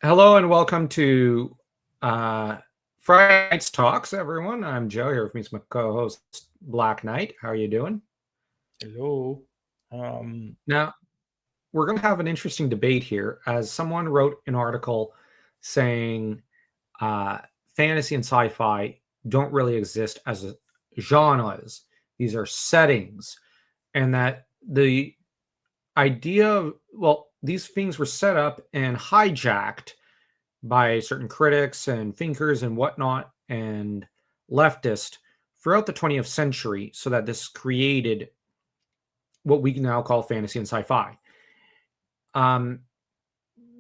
Hello and welcome to Friday Night's Talks, everyone. I'm Joe here with me, my co-host Black Knight. How are you doing? Hello. Now, we're going to have an interesting debate here, as someone wrote an article saying uh, fantasy and sci-fi don't really exist as genres; these are settings, and that the idea of these things were set up and hijacked by certain critics and thinkers and whatnot and leftists throughout the 20th century so that this created what we now call fantasy and sci-fi. Um,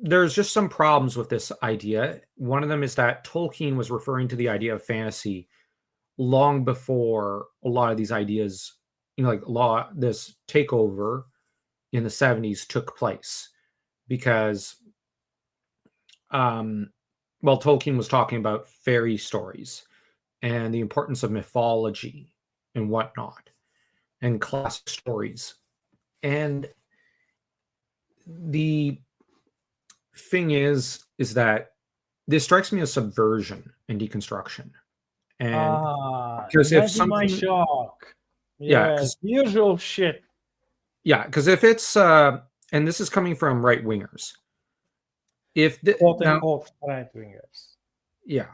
there's just some problems with this idea. One of them is that Tolkien was referring to the idea of fantasy long before a lot of these ideas, this takeover in the 70s took place because Tolkien was talking about fairy stories and the importance of mythology and whatnot and classic stories. And the thing is that this strikes me as subversion and deconstruction. And because if Imagine my something, shock. yeah, Yes, usual shit. because if it's, and this is coming from right wingers, Quote now, unquote right wingers. yeah,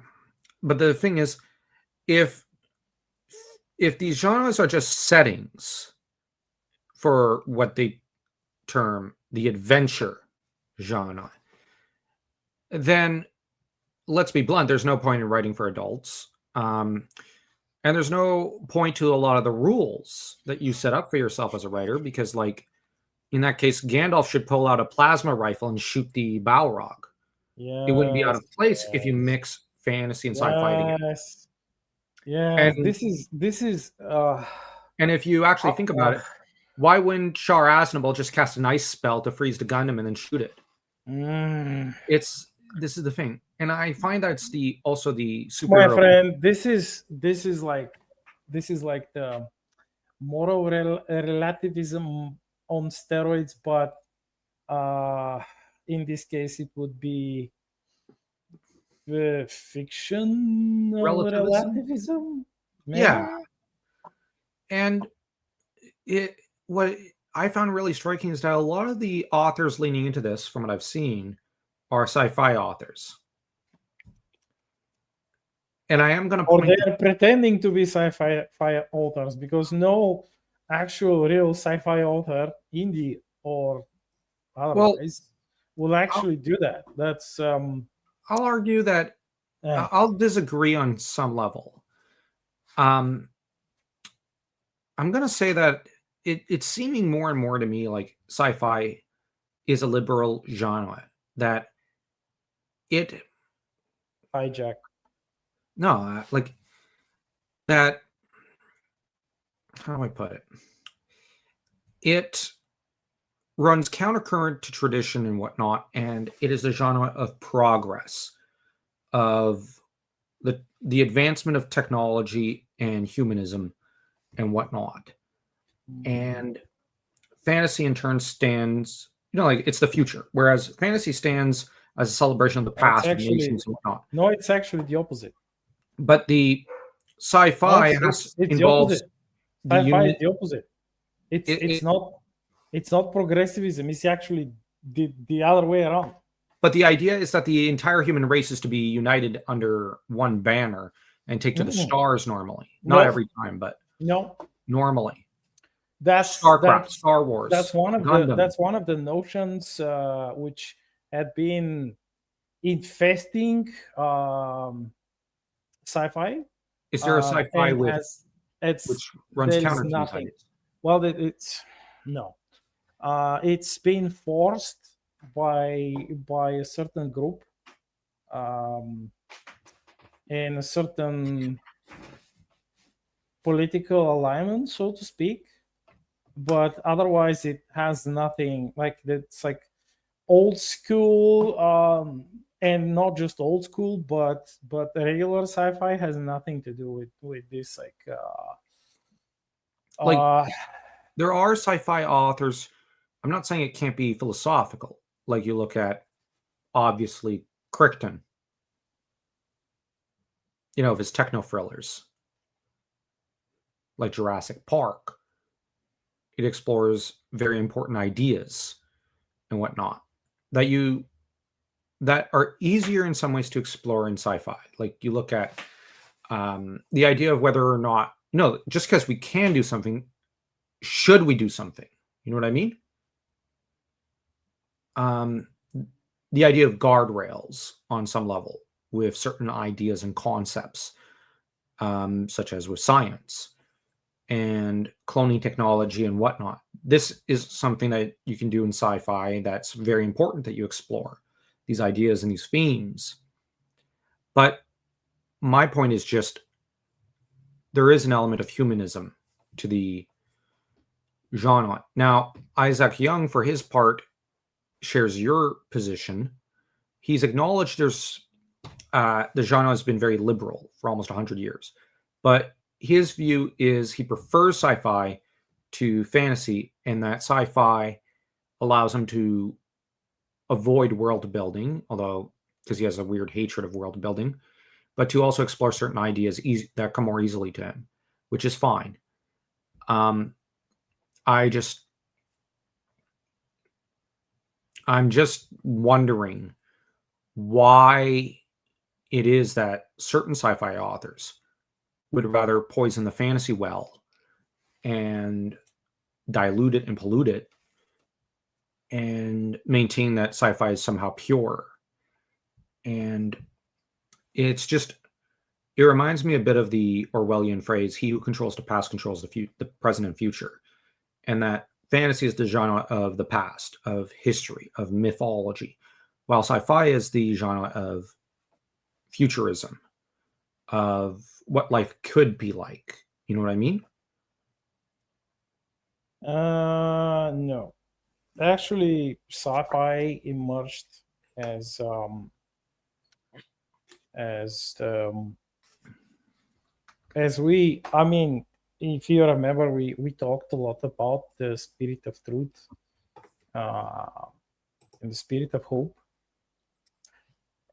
but the thing is, if these genres are just settings for what they term the adventure genre, then let's be blunt, there's no point in writing for adults. And there's no point to a lot of the rules that you set up for yourself as a writer, because, like, in that case, Gandalf should pull out a plasma rifle and shoot the Balrog. It wouldn't be out Yes, of place if you yes, mix fantasy and sci-fi together. yes, yes. And This is and if you actually think about uh, it, why wouldn't Shar Aznable just cast an ice spell to freeze the Gundam and then shoot it? mm, This is the thing, and I find that's also the my superhero. friend. This is like the moral relativism on steroids, but in this case, it would be fictional Relativism. relativism, maybe. Yeah, and it what I found really striking is that a lot of the authors leaning into this, from what I've seen, are sci-fi authors. And I am going to Or point. they are pretending to be sci-fi authors, because no actual real sci-fi author, indie or Well, otherwise, will actually do that. That's I'll argue that I'll disagree on some level. I'm going to say that it's seeming more and more to me like sci-fi is a liberal genre, that it hijack. no, like that. How do I put it? It runs countercurrent to tradition and whatnot, and it is a genre of progress, of the advancement of technology and humanism and whatnot. And fantasy in turn stands, like, it's the future, whereas fantasy stands as a celebration of the past of nations and whatnot. No, it's actually the opposite. But the sci-fi it's the involves opposite. Sci-fi is the opposite. It's not progressivism. It's actually the other way around. But the idea is that the entire human race is to be united under one banner and take to the stars normally. Not every time, but normally. That's StarCraft, Star Wars. That's one of Gundam. one of the notions which had been infesting sci-fi. Is there a sci-fi which runs counter to these ideas? Well, it's no. It's been forced by a certain group and a certain political alignment, so to speak. But otherwise, it has nothing like it's like old school, and not just old school, but regular sci-fi has nothing to do with this. There are sci-fi authors. I'm not saying it can't be philosophical. Like, you look at, obviously, Crichton, of his techno thrillers like Jurassic Park. It explores very important ideas and whatnot that are easier in some ways to explore in sci-fi. Like you look at the idea of whether or not, just because we can do something, should we do something? You know what I mean? The idea of guardrails on some level with certain ideas and concepts, such as with science and cloning technology and whatnot. This is something that you can do in sci-fi that's very important that you explore these ideas and these themes. But my point is just there is an element of humanism to the genre. Now, Isaac Young, for his part, shares your position. He's acknowledged there's the genre has been very liberal for almost 100 years, but his view is he prefers sci-fi to fantasy, and that sci-fi allows him to avoid world building, although because he has a weird hatred of world building, but to also explore certain ideas that come more easily to him, which is fine. I'm just wondering why it is that certain sci-fi authors would rather poison the fantasy well and dilute it and pollute it and maintain that sci-fi is somehow pure. And it reminds me a bit of the Orwellian phrase, he who controls the past controls the present and future. And that fantasy is the genre of the past, of history, of mythology, while sci-fi is the genre of futurism, of what life could be like. You know what I mean? No. Actually, sci-fi emerged as I mean, if you remember, we talked a lot about the spirit of truth and the spirit of hope.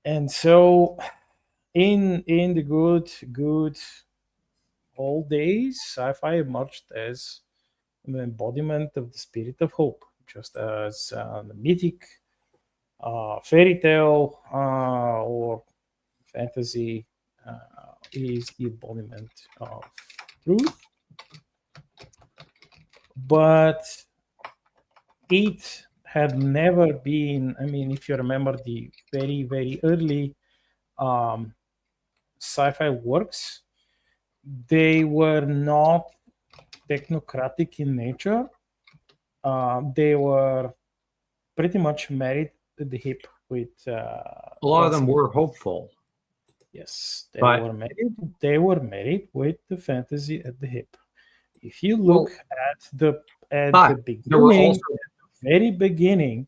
And so in the good old days, sci-fi emerged as an embodiment of the spirit of hope, just as the mythic fairy tale or fantasy is the embodiment of truth. But it had never been, I mean, if you remember the very, very early sci-fi works, they were not technocratic in nature. They were pretty much married at the hip with a lot of them were hopeful. Yes, they were married with the fantasy at the hip. If you look at the beginning, very beginning,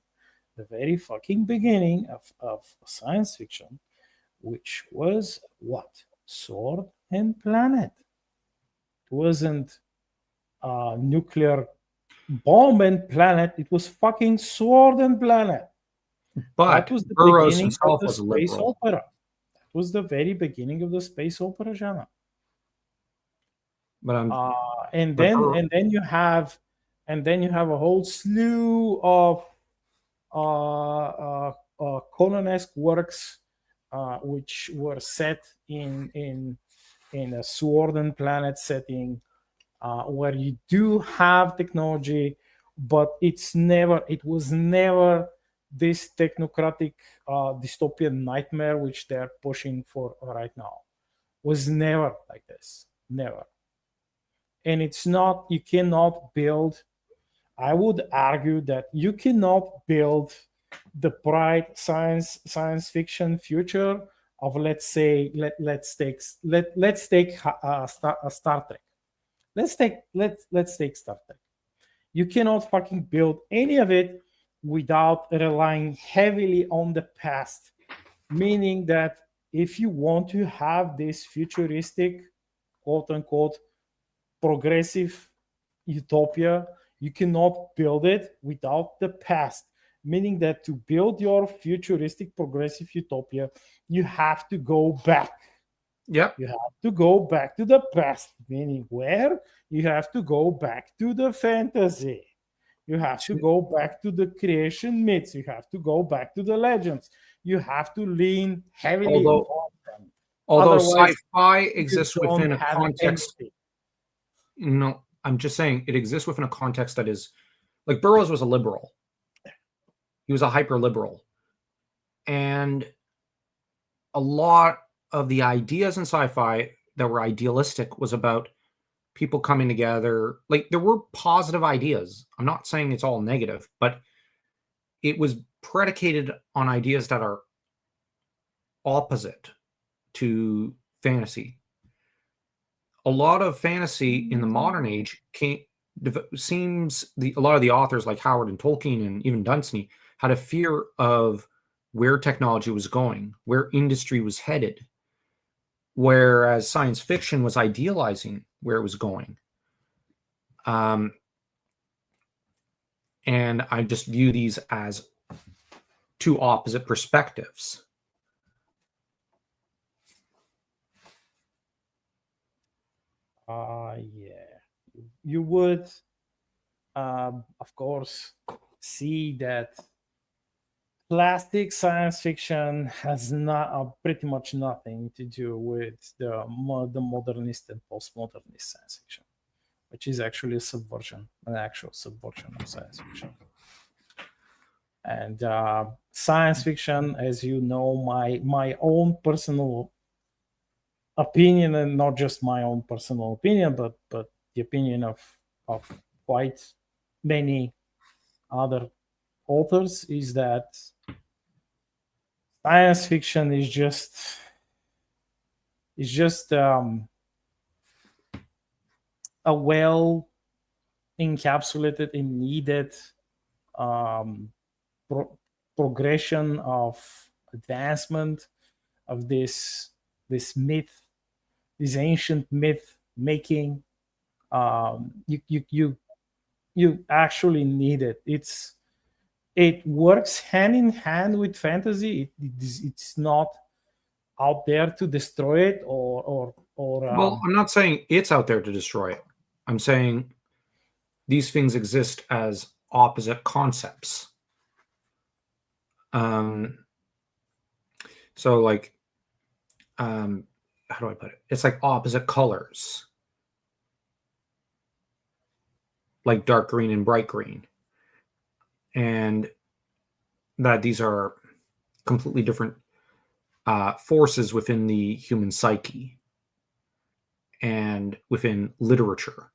the very fucking beginning of science fiction, which was what? Sword and Planet. It wasn't nuclear bomb and planet. It was fucking Sword and Planet. But that was the Burroughs beginning himself of the was space liberal. opera. That was the very beginning of the space opera genre. But and then you have a whole slew of Conan-esque works which were set in a Sword and Planet setting, where you do have technology, but it was never this technocratic dystopian nightmare which they're pushing for right now. Was never like this, never. And it's not, you cannot build, I would argue that you cannot build the bright science fiction future of, let's take Star Trek. Let's take Star Trek. You cannot fucking build any of it without relying heavily on the past, meaning that if you want to have this futuristic, quote unquote, progressive utopia, you cannot build it without the past. meaning that to build your futuristic progressive utopia, you have to go back. Yep. You have to go back to the past, meaning where? You have to go back to the fantasy. You have to go back to the creation myths. You have to go back to the legends. You have to lean heavily on them. Although Otherwise, sci-fi you exists don't within a have context. anything. No, I'm just saying it exists within a context that is like Burroughs was a liberal. He was a hyper liberal. And a lot of the ideas in sci-fi that were idealistic was about people coming together. Like there were positive ideas. I'm not saying it's all negative, but it was predicated on ideas that are opposite to fantasy. A lot of fantasy in the modern age seems a lot of the authors like Howard and Tolkien and even Dunsany had a fear of where technology was going, where industry was headed, whereas science fiction was idealizing where it was going. And I just view these as two opposite perspectives. Yeah, you would, of course, see that classic science fiction has pretty much nothing to do with the modernist and postmodernist science fiction, which is actually a subversion, an actual subversion of science fiction. And science fiction, as you know, my own personal opinion, and not just my own personal opinion, but the opinion of quite many other authors, is that science fiction is just a well encapsulated and needed progression of advancement of this myth, this ancient myth making. You actually need it. It works hand in hand with fantasy. It's not out there to destroy it or Well, I'm not saying it's out there to destroy it. I'm saying these things exist as opposite concepts. So like, how do I put it? It's like opposite colors, like dark green and bright green. And that these are completely different forces within the human psyche and within literature.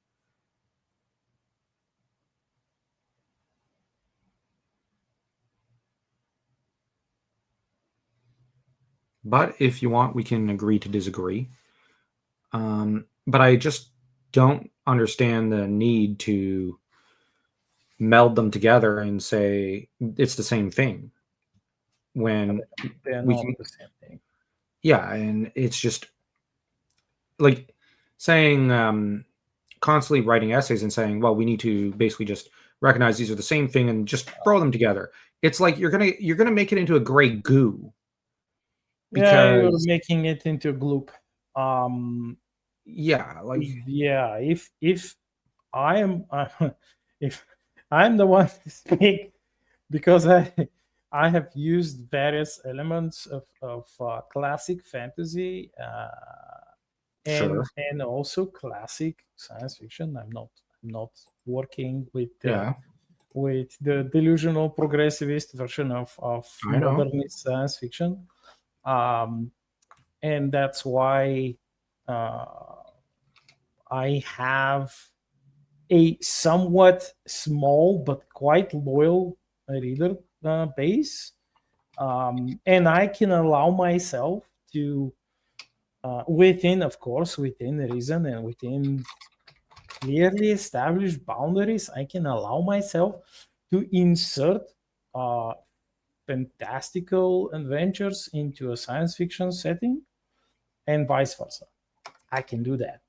But if you want, we can agree to disagree. But I just don't understand the need to meld them together and say it's the same thing when they're we not can, the same thing. Yeah, and it's just like saying constantly writing essays and saying, well, we need to basically just recognize these are the same thing and just throw them together. It's like you're gonna make it into a gray goo. Yeah, you're Because making it into a gloop. yeah, like Yeah, if I am if I'm the one to speak, because I have used various elements of classic fantasy sure. and also classic science fiction. I'm not working with Yeah, with the delusional progressivist version of I know. modernist science fiction, and that's why I have a somewhat small but quite loyal reader base, and I can allow myself to, within, of course, within reason and within clearly established boundaries, I can allow myself to insert fantastical adventures into a science fiction setting, and vice versa. I can do that.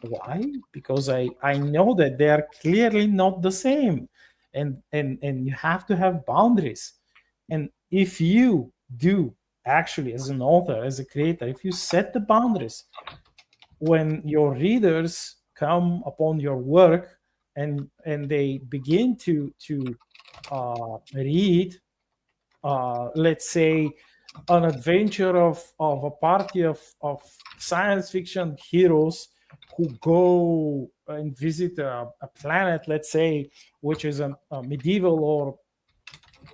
Why? Because I know that they are clearly not the same. and you have to have boundaries. And if you do, actually, as an author, as a creator, if you set the boundaries, when your readers come upon your work and they begin to read, let's say, an adventure of a party of science fiction heroes who go and visit a planet, let's say, which is a medieval or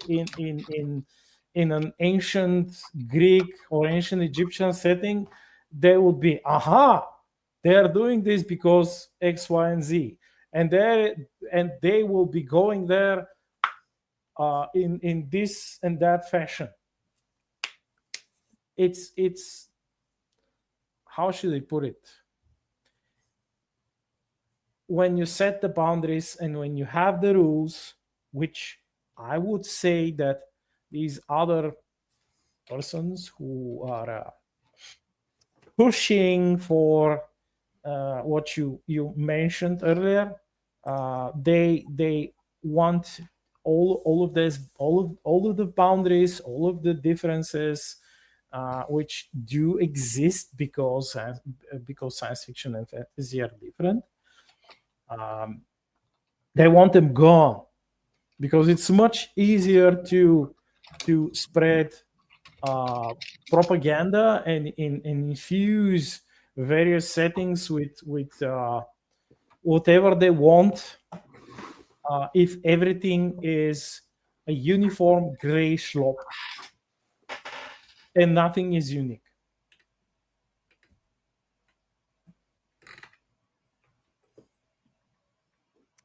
in an ancient Greek or ancient Egyptian setting, they would be, aha, they are doing this because X, Y, and Z, and they will be going there in this and that fashion. It's how should I put it? When you set the boundaries and when you have the rules, which I would say that these other persons who are pushing for what you mentioned earlier, they want all of this, all of the boundaries, all of the differences, which do exist because science fiction and fantasy are different. They want them gone because it's much easier to spread propaganda and infuse various settings with whatever they want if everything is a uniform gray slop and nothing is unique.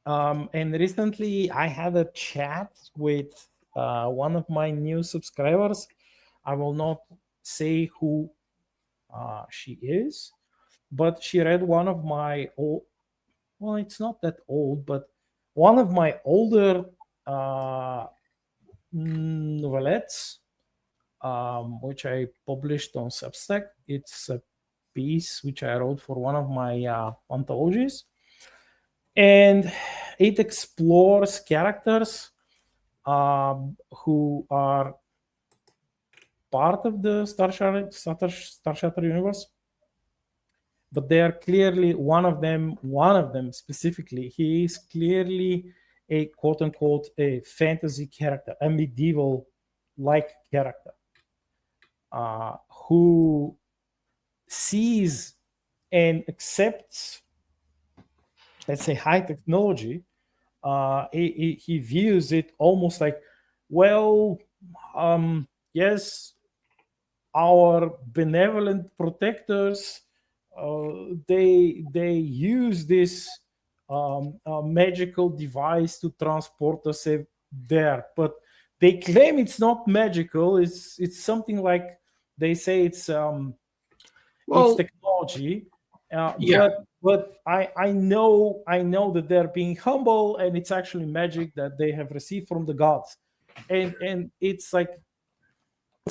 And recently I had a chat with one of my new subscribers. I will not say who she is, but she read one of my old, well, it's not that old, but one of my older novelettes, which I published on Substack. It's a piece which I wrote for one of my anthologies. And it explores characters who are part of the Star Shattered universe, but they are clearly one of them specifically. He is clearly a quote unquote a fantasy character, a medieval like character, who sees and accepts, let's say, high technology. He views it almost like, well, yes, our benevolent protectors, they use this magical device to transport us there, but they claim it's not magical. It's something like, they say it's technology. Yeah. But I know that they're being humble, and it's actually magic that they have received from the gods. And it's like,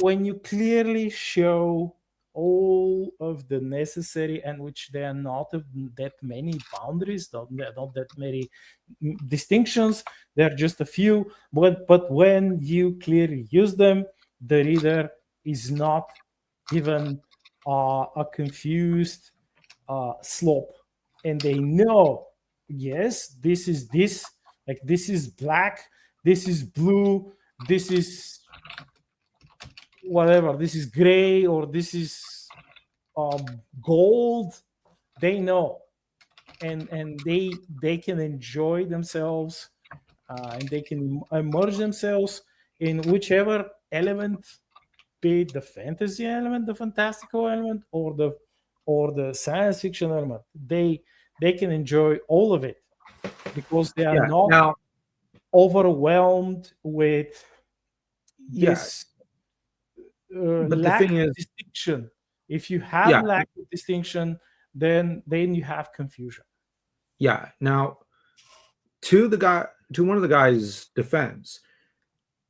when you clearly show all of the necessary, and which there are not that many boundaries, not that many distinctions, there are just a few, but when you clearly use them, the reader is not given a confused slope, and they know, yes, this is this, like, this is black, this is blue, this is whatever, this is gray, or this is gold. They know, and they can enjoy themselves, and they can immerse themselves in whichever element, be it the fantasy element, the fantastical element, or the science fiction element. They can enjoy all of it because they are not Now, overwhelmed with this but the lack thing of is, distinction. If you have yeah, lack of distinction, then you have confusion. yeah. Now, to one of the guy's defense,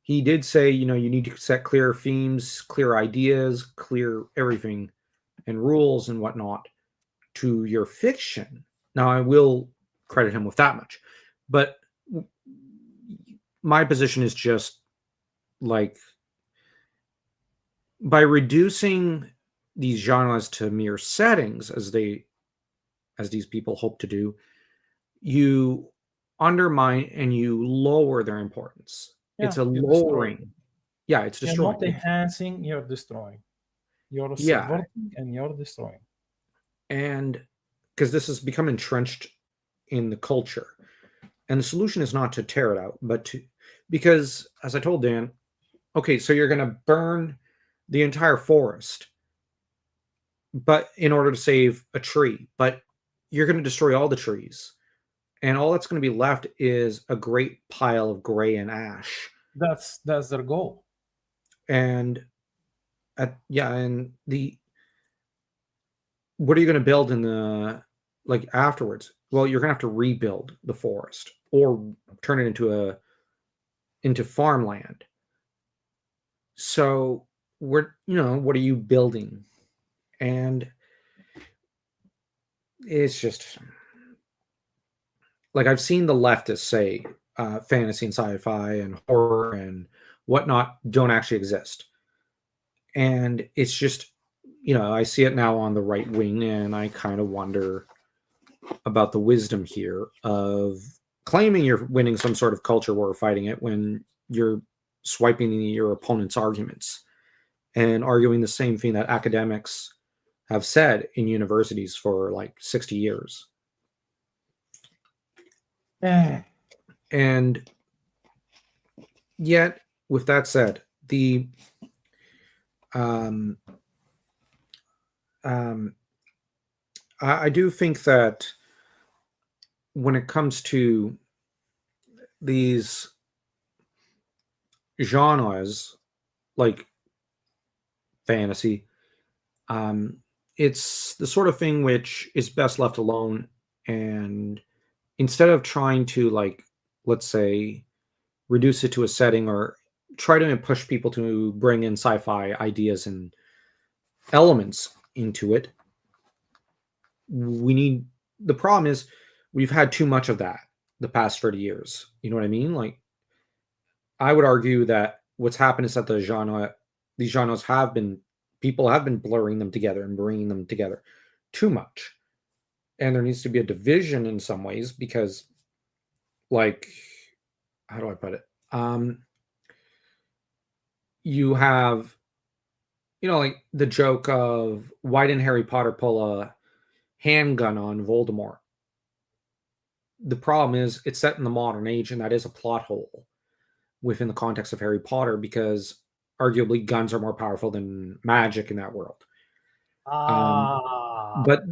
he did say, you need to set clear themes, clear ideas, clear everything, and rules and whatnot to your fiction. Now, I will credit him with that much, but my position is just like, by reducing these genres to mere settings, as these people hope to do, you undermine and you lower their importance. Yeah, It's a you're destroying. lowering. Yeah, it's You're destroying. not enhancing, you're destroying. You're Yeah, subverting and you're destroying. and because this has become entrenched in the culture, and the solution is not to tear it out, but to, because as I told Dan, okay, so you're going to burn the entire forest, but in order to save a tree, but you're going to destroy all the trees, and all that's going to be left is a great pile of gray and ash. That's their goal. And and the what are you going to build in the like afterwards? Well, you're going to have to rebuild the forest or turn it into farmland. So what are you building? And it's just like, I've seen the leftists say fantasy and sci-fi and horror and whatnot don't actually exist. And it's just, I see it now on the right wing, and I kind of wonder about the wisdom here of claiming you're winning some sort of culture war fighting it when you're swiping your opponent's arguments and arguing the same thing that academics have said in universities for like 60 years. And yet, with that said, I do think that when it comes to these genres like fantasy, it's the sort of thing which is best left alone. And instead of trying to, like, let's say, reduce it to a setting or try to push people to bring in sci-fi ideas and elements into it, the problem is we've had too much of that the past 30 years. You know what I mean? Like, I would argue that what's happened is that these genres people have been blurring them together and bringing them together too much. And there needs to be a division in some ways because, like, how do I put it? You have, like the joke of, why didn't Harry Potter pull a handgun on Voldemort? The problem is it's set in the modern age, and that is a plot hole within the context of Harry Potter, because arguably guns are more powerful than magic in that world. But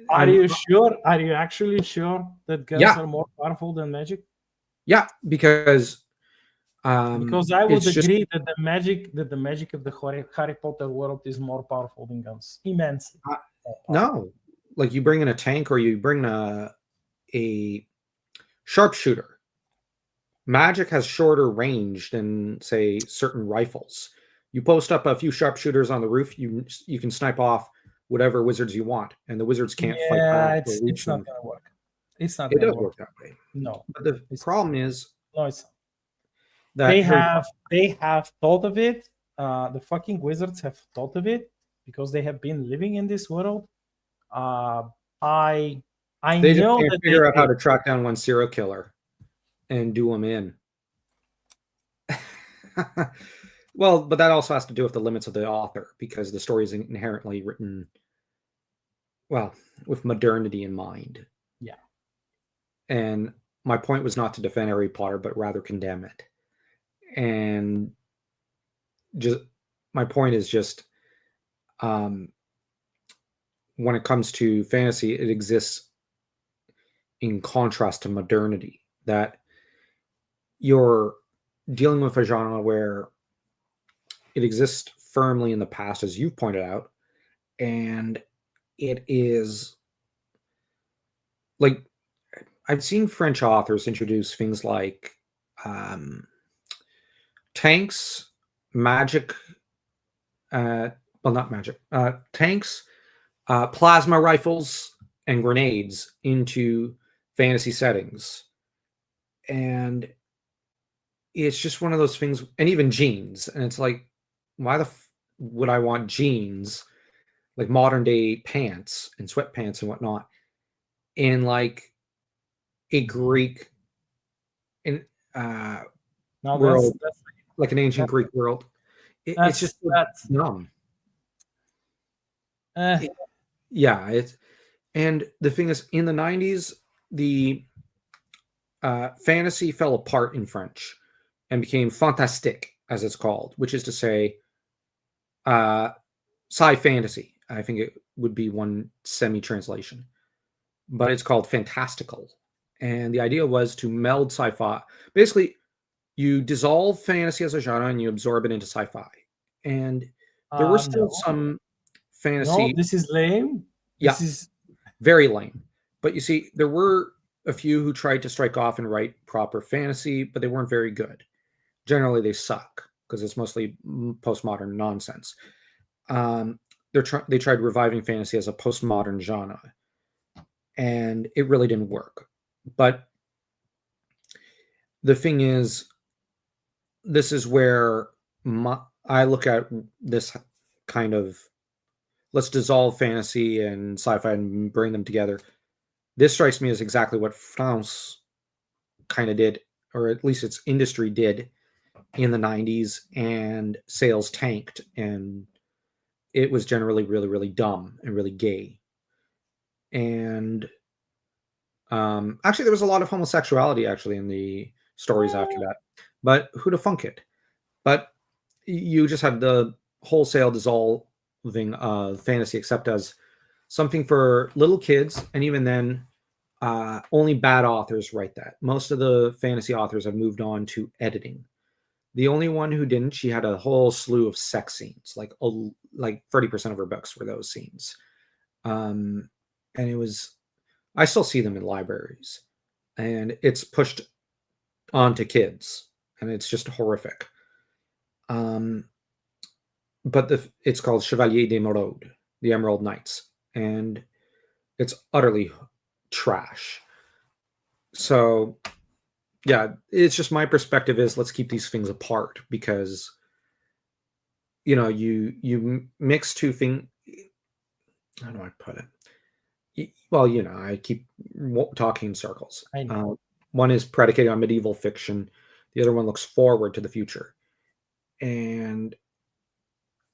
are you sure? Are you actually sure that guns are more powerful than magic? Yeah, because I would agree that the magic of the Harry Potter world is more powerful than guns, immensely. No, like, you bring in a tank or you bring a sharpshooter. Magic has shorter range than, say, certain rifles. You post up a few sharpshooters on the roof, you can snipe off whatever wizards you want, and the wizards can't fight back. It's not going to work. It does work that way. No, but the problem is, no, it's not. That they have thought of it. The fucking wizards have thought of it because they have been living in this world. I they know just can't figure out how to track down one serial killer and do them in. Well, but that also has to do with the limits of the author, because the story is inherently written, well, with modernity in mind. Yeah. And my point was not to defend Harry Potter, but rather condemn it. And just my point is just, when it comes to fantasy, it exists in contrast to modernity, that you're dealing with a genre where it exists firmly in the past, as you've pointed out, and it is like, I've seen French authors introduce things like tanks, magic, not magic, tanks, plasma rifles, and grenades into fantasy settings. And it's just one of those things, and even jeans, and it's like, why the would I want jeans, like modern day pants and sweatpants and whatnot, in like a Greek in No, world, like an ancient that- Greek world? It's just so that's dumb. eh, Yeah, it's and the thing is, in the 90s, the fantasy fell apart in French and became fantastique, as it's called, which is to say, uh, sci fantasy. I think it would be one semi translation, but it's called fantastical. And the idea was to meld sci fi. Basically, you dissolve fantasy as a genre and you absorb it into sci fi. And there were still no, some no, fantasy, this is lame. yeah, This is very lame. But you see, there were a few who tried to strike off and write proper fantasy, but they weren't very good. Generally, they suck because it's mostly postmodern nonsense. Um, they tried reviving fantasy as a postmodern genre, and it really didn't work. But the thing is, this is where I look at this kind of, let's dissolve fantasy and sci-fi and bring them together. This strikes me as exactly what France kind of did, or at least its industry did in the 90s, and sales tanked, and it was generally really, really dumb and really gay. And actually, there was a lot of homosexuality actually in the stories after that, but who to funk it? But you just had the wholesale dissolving of fantasy, except as something for little kids, and even then, only bad authors write that. Most of the fantasy authors have moved on to editing. The only one who didn't, she had a whole slew of sex scenes, like 30% of her books were those scenes. And it was, I still see them in libraries, and it's pushed onto kids, and it's just horrific. Um, but it's called Chevalier d'Emeraude, the Emerald Knights, and it's utterly trash. So yeah, it's just my perspective is let's keep these things apart, because you mix two things. How do I put it? Well, I keep talking in circles. I know. One is predicated on medieval fiction. The other one looks forward to the future, and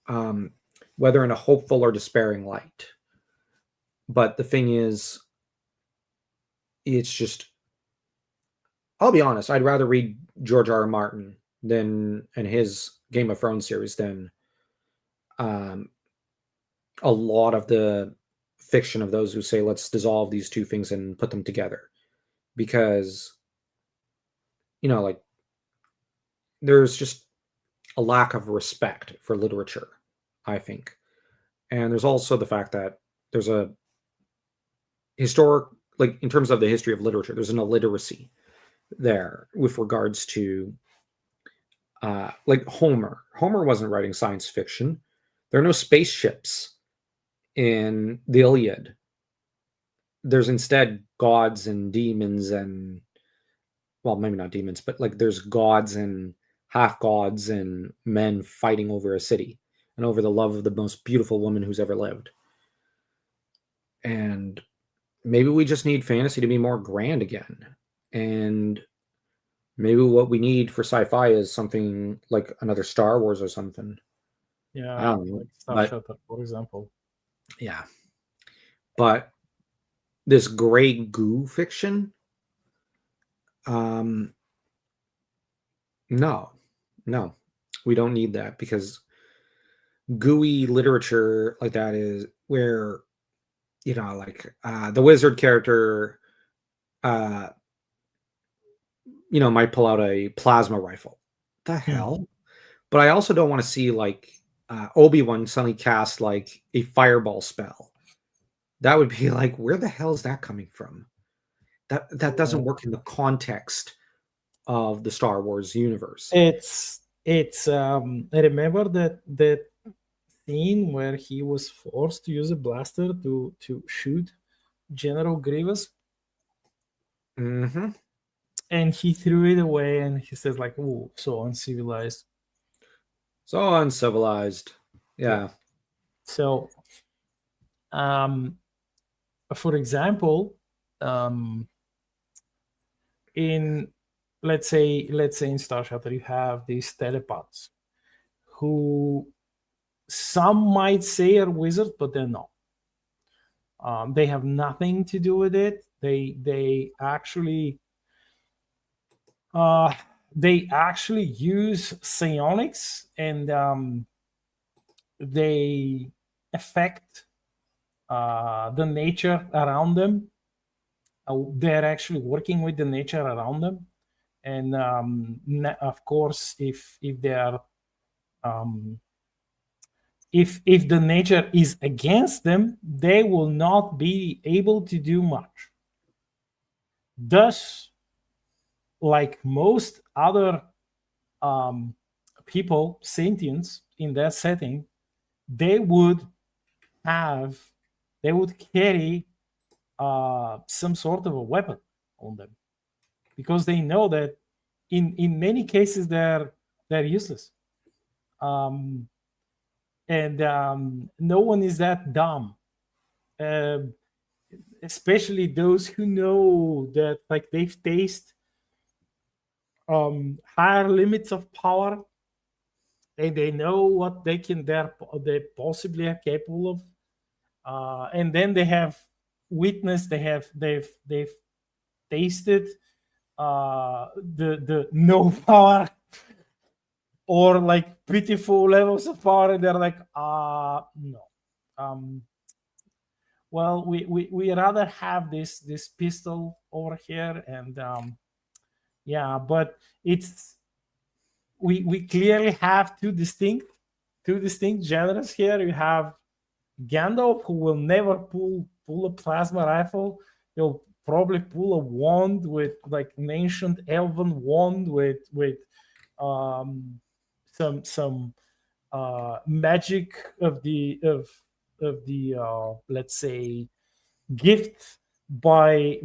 um, whether in a hopeful or despairing light. But the thing is, it's just, I'll be honest, I'd rather read George R. R. Martin than and his Game of Thrones series than um, a lot of the fiction of those who say let's dissolve these two things and put them together, because like, there's just a lack of respect for literature, I think. And there's also the fact that there's a historic, like in terms of the history of literature, there's an illiteracy there with regards to like Homer wasn't writing science fiction. There are no spaceships in the Iliad. There's instead gods and demons, and well, maybe not demons, but like there's gods and half gods and men fighting over a city and over the love of the most beautiful woman who's ever lived. And maybe we just need fantasy to be more grand again. And maybe what we need for sci-fi is something like another Star Wars or something. I Yeah, don't know. like But Starship, for example. yeah. But this gray goo fiction, um, no, no, we don't need that, because gooey literature like that is where, like the wizard character, uh, might pull out a plasma rifle. The hell? But I also don't want to see like Obi-Wan suddenly cast like a fireball spell. That would be like, where the hell is that coming from? That doesn't work in the context of the Star Wars universe. It's I remember that scene where he was forced to use a blaster to shoot General Grievous. Hmm. and he threw it away, and he says like, "Oh, so uncivilized." So uncivilized. Yeah. So, for example, um, in let's say in Star Shattered you have these telepaths who some might say are wizards, but they're not. They have nothing to do with it. They actually use psionics, and they affect the nature around them. They're actually working with the nature around them, and of course, if they are if the nature is against them, they will not be able to do much. Thus, like most other people, sentients in that setting, they would carry some sort of a weapon on them, because they know that in many cases they're useless. And no one is that dumb, especially those who know that like they've tasted higher limits of power, and they know what they possibly are capable of, and then they have witnessed, they've tasted the no power or like pitiful levels of power, and they're like, no, well, we rather have this pistol over here, and yeah, but it's we clearly have two distinct genres here. You have Gandalf, who will never pull a plasma rifle. He'll probably pull a wand with like an ancient elven wand with some magic of the let's say gift by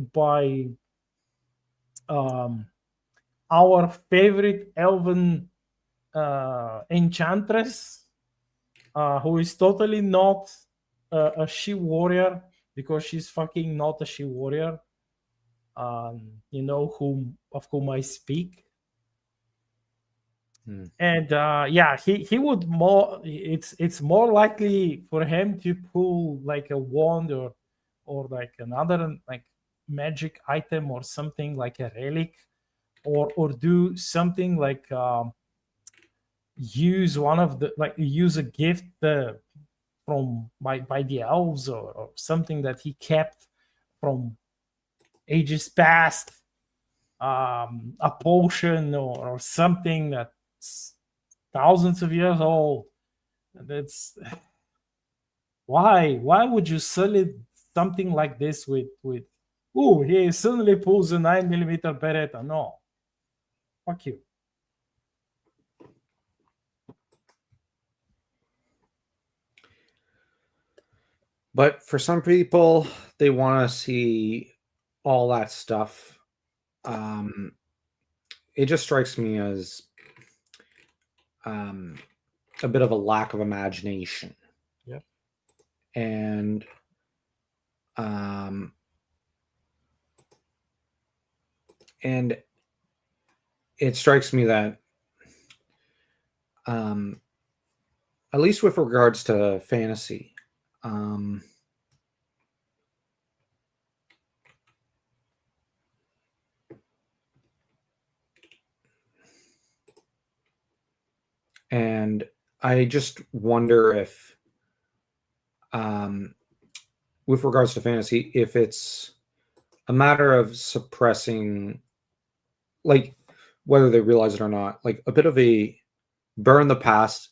our favorite elven enchantress, who is totally not a she warrior, because she's fucking not a she warrior. You know of whom I speak. And yeah, he would more. It's more likely for him to pull like a wand or like another like magic item or something like a relic, or do something like use one of the like use a gift from by the elves, or something that he kept from ages past, a potion or something that's thousands of years old. That's why would you sell it something like this with oh, he suddenly pulls a 9mm Beretta? No, fuck you. But for some people, they want to see all that stuff. It just strikes me as a bit of a lack of imagination. Yeah. And and it strikes me that at least with regards to fantasy, and I just wonder if with regards to fantasy, if it's a matter of suppressing, like whether they realize it or not, like a bit of a burn the past,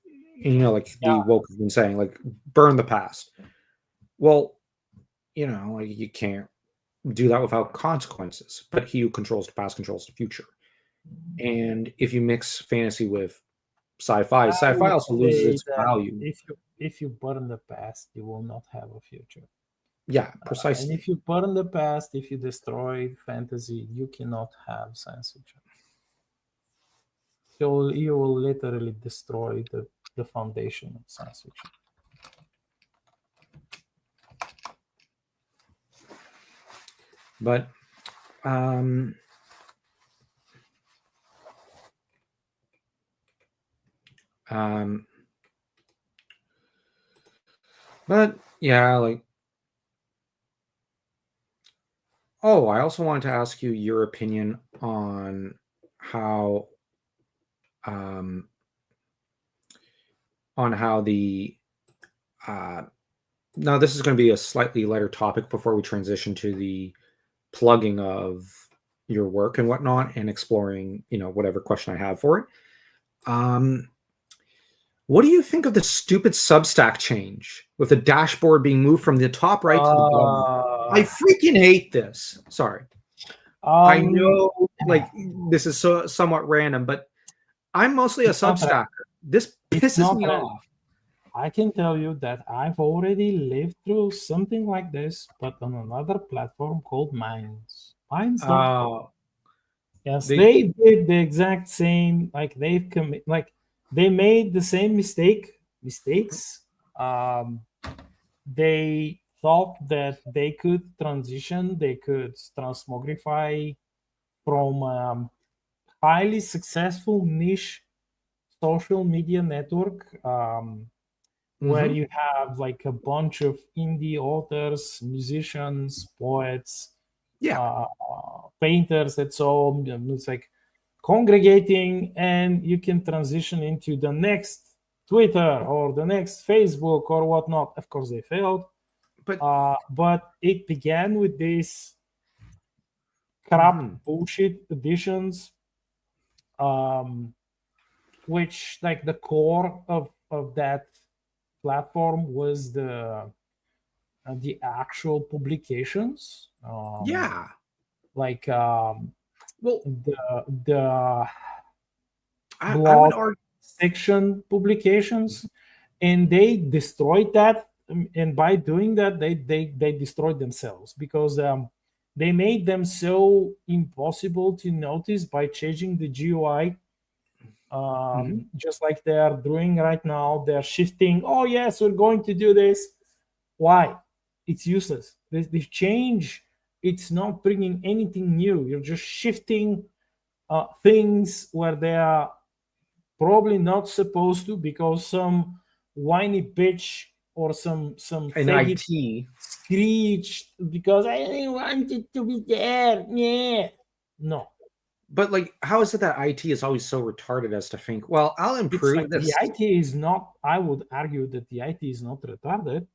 you know, like the woke have been saying, like burn the past. Well, you know, like you can't do that without consequences, but he who controls the past controls the future. And if you mix fantasy with sci-fi also loses its value. If you burn the past, you will not have a future. Yeah, And precisely. if you burn the past, if you destroy fantasy, you cannot have science fiction. You will literally destroy the foundation of science fiction. But um, um, but yeah, like, oh, I also wanted to ask you your opinion on how um, the now this is going to be a slightly lighter topic before we transition to the plugging of your work and whatnot and exploring, whatever question I have for it. Um, what do you think of the stupid Substack change with the dashboard being moved from the top right to the bottom? I Uh, freaking hate this. Sorry. I um, know, like, this is so somewhat random, but I'm mostly a it's not Substacker. This it's pisses not me random. off. I can tell you that I've already lived through something like this, but on another platform called Minds. Minds.com. Uh, Yes, they they did the exact same. Like they made the same mistakes. Um, they thought that they could transition, they could transmogrify from highly successful niche social media network, where Mhm. you have like a bunch of indie authors, musicians, poets, Yeah. painters, and so on. It's like congregating, and you can transition into the next Twitter or the next Facebook or whatnot. Of course, they failed, But but it began with these crap mhm. bullshit editions, um, which like the core of that platform was the actual publications, Yeah. like Well, the I would blog argue. section publications, and they destroyed that. And by doing that, they destroyed themselves, because they made them so impossible to notice by changing the GUI, Mhm. just like they are doing right now. They're shifting. Oh yes, we're going to do this. Why? It's useless. The change, it's not bringing anything new. You're just shifting things where they are probably not supposed to, because some whiny bitch or some In faggot IT, screeched because I didn't want it to be there. Yeah. No. but like, how is it that IT is always so retarded as to think, well, I'll It's like improve the this. IT is not, I would argue that the IT is not retarded,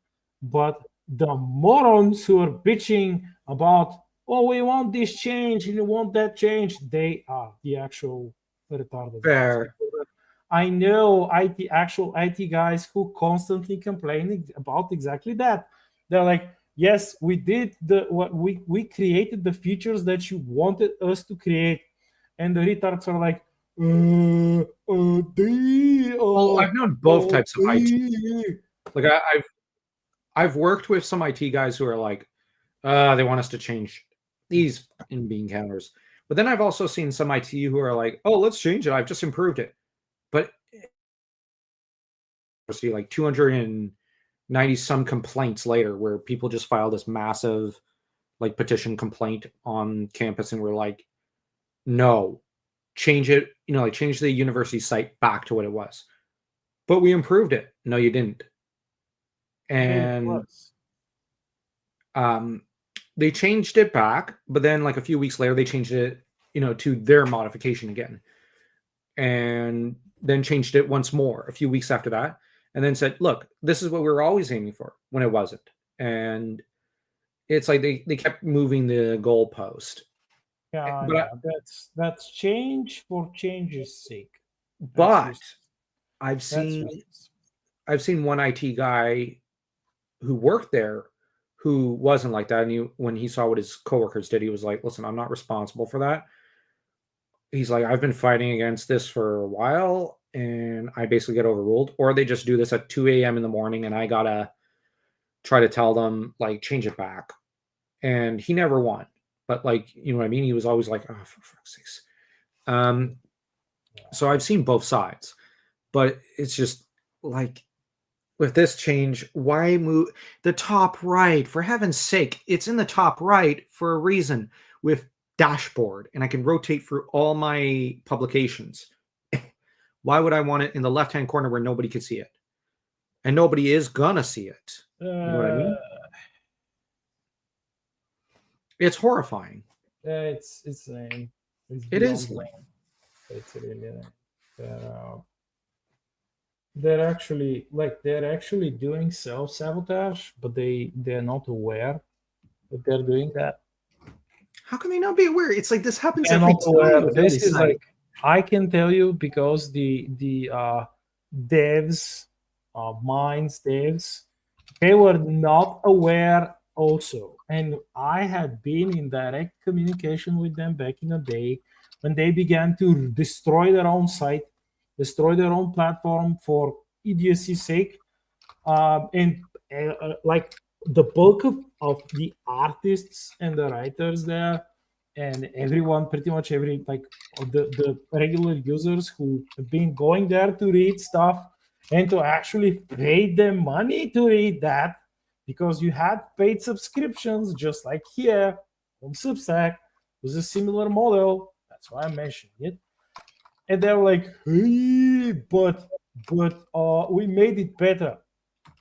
but the morons who are bitching about, oh, we want this change and we want that change, they are the actual retarded ones. Fair. Because I know actual IT guys who constantly complain about exactly that. They're like, yes, we did what we created the features that you wanted us to create. And the retards are like, Well, I've known both types of IT. Like, I've worked with some IT guys who are like, they want us to change these in bean counters. But then I've also seen some IT who are like, oh, let's change it. I've just improved it. But see, like 290 some complaints later, where people just filed this massive like petition complaint on campus, and we're like, no, change it, like change the university site back to what it was. But we improved it. No, you didn't. Hey, it And was. um, they changed it back, but then like a few weeks later, they changed it, to their modification again, and then changed it once more a few weeks after that, and then said, look, this is what we were always aiming for, when it wasn't. And it's like they kept moving the goalpost. Yeah, But yeah. That's change for change's sake. That's but just I've that's seen useless. I've seen one IT guy who worked there who wasn't like that. And when he saw what his coworkers did, he was like, listen, I'm not responsible for that. He's like, I've been fighting against this for a while, and I basically get overruled. Or they just do this at 2 a.m. in the morning, and I gotta try to tell them like change it back, and he never won. But like, you know what I mean? He was always like, oh, for fuck's sakes. So I've seen both sides, but it's just like with this change, why move the top right? For heaven's sake, it's in the top right for a reason with dashboard, and I can rotate through all my publications. Why would I want it in the left-hand corner where nobody can see it? And nobody is gonna see it. You know what I mean? It's horrifying. It's lame. It is beyond lame. It's really lame. They're actually doing self-sabotage, but they're not aware that they're doing that. How can they not be aware? It's like this happens They're every not aware. time. This is like, I can tell you because the devs, Minds devs, they were not aware also. And I had been in direct communication with them back in the day when they began to destroy their own site, destroy their own platform for idiocy's sake. And like the bulk of the artists and the writers there, and everyone, pretty much every, like the regular users who have been going there to read stuff and to actually pay them money to read that, because you had paid subscriptions just like here on Substack. It was a similar model. That's why I'm mentioning it. And they're like, hey, but we made it better.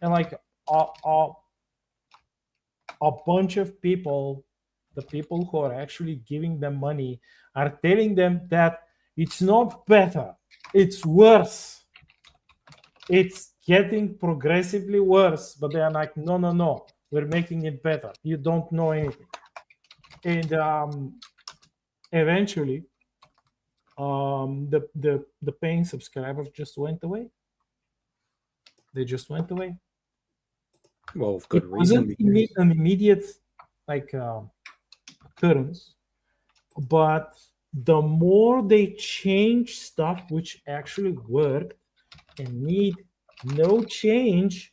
And like a bunch of people, the people who are actually giving them money, are telling them that it's not better, it's worse. It's getting progressively worse. But they are like, no, we're making it better. You don't know anything. And eventually, the paying subscribers just went away. They just went away. Well, with good It reason. wasn't an immediate like occurrence, but the more they change stuff which actually worked and need no change,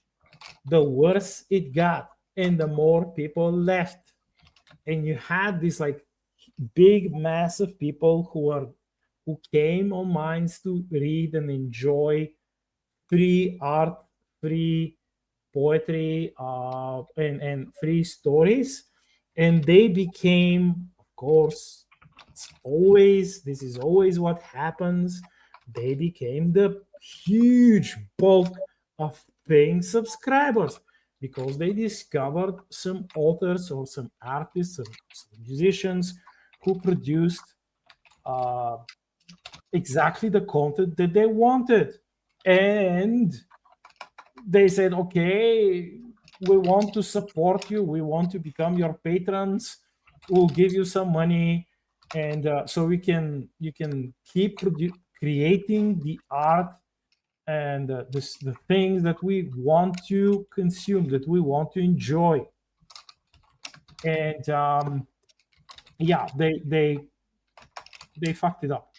the worse it got, and the more people left. And you had this like big mass of people who came on Minds to read and enjoy free art, free poetry, and free stories. And they became, of course, this is always what happens, they became the huge bulk of paying subscribers, because they discovered some authors or some artists or some musicians who produced exactly the content that they wanted. And they said, okay, we want to support you, we want to become your patrons, we'll give you some money, and so you can keep creating the art and the things that we want to consume, that we want to enjoy. And yeah, they fucked it up.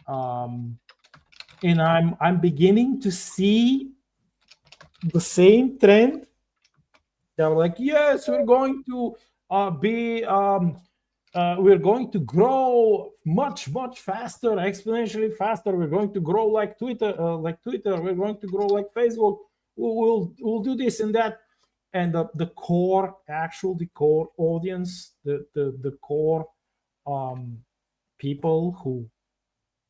And I'm beginning to see the same trend. They're like, yes, we're going to we're going to grow much faster, exponentially faster. We're going to grow like Twitter. We're going to grow like Facebook. We'll do this and that. And the core audience, the core people who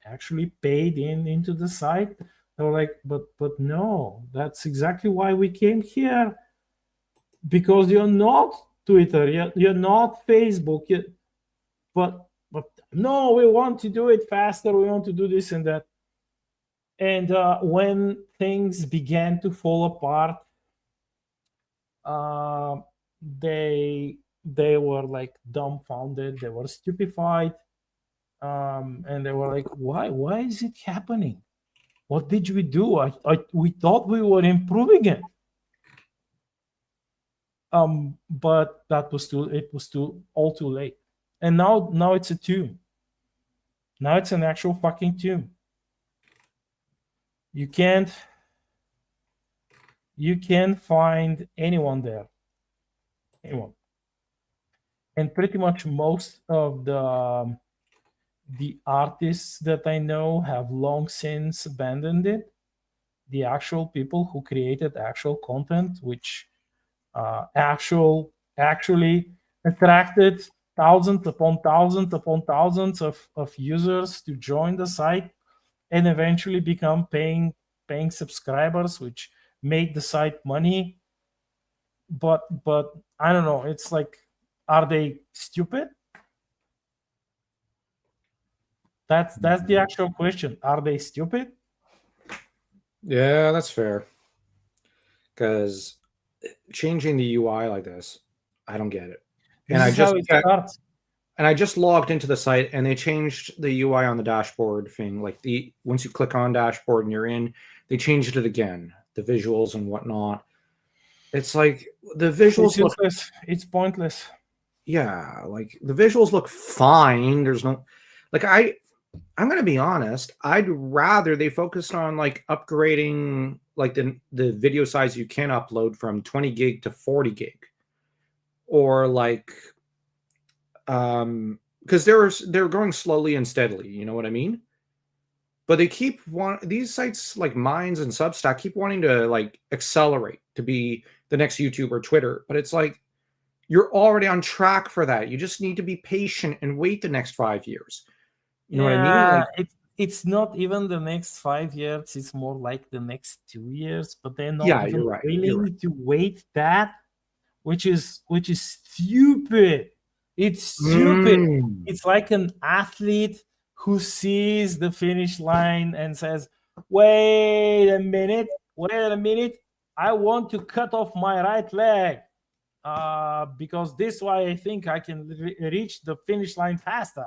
actually paid into the site, they were like, but no, that's exactly why we came here, because you're not Twitter, you're not Facebook, but no, we want to do it faster, we want to do this and that. And when things began to fall apart, they were like dumbfounded, they were stupefied, and they were like, why is it happening? What did we do? We thought we were improving it. But it was all too late. And now it's a tomb. Now it's an actual fucking tomb. You can't you can't find anyone there. Anyone. And pretty much most of the artists that I know have long since abandoned it. The actual people who created actual content, which actually attracted thousands upon thousands of users to join the site and eventually become paying subscribers, which made the site money. But I don't know. It's like, are they stupid? That's the actual question. Are they stupid? Yeah, that's fair. Because changing the UI like this, I don't get it. And This I is how just it starts. and I just logged into the site and they changed the UI on the dashboard thing. Like the once you click on dashboard and you're in, they changed it again, the visuals and whatnot. It's like the It's visuals look, useless. It's pointless. yeah, like the visuals look fine. There's no, like I'm gonna be honest. I'd rather they focused on like upgrading like the video size you can upload from 20 gig to 40 gig, or like because they're going slowly and steadily. You know what I mean? But they keep these sites like Minds and Substack keep wanting to like accelerate to be the next YouTube or Twitter. But it's like you're already on track for that. You just need to be patient and wait the next 5 years. You know what I mean? Yeah, Like, it's not even the next 5 years. It's more like the next 2 years. But they're not yeah, even you're right. You're right. willing to wait that, which is stupid. It's stupid. Mm. It's like an athlete who sees the finish line and says, "Wait a minute, wait a minute. I want to cut off my right leg because this way I think I can reach the finish line faster."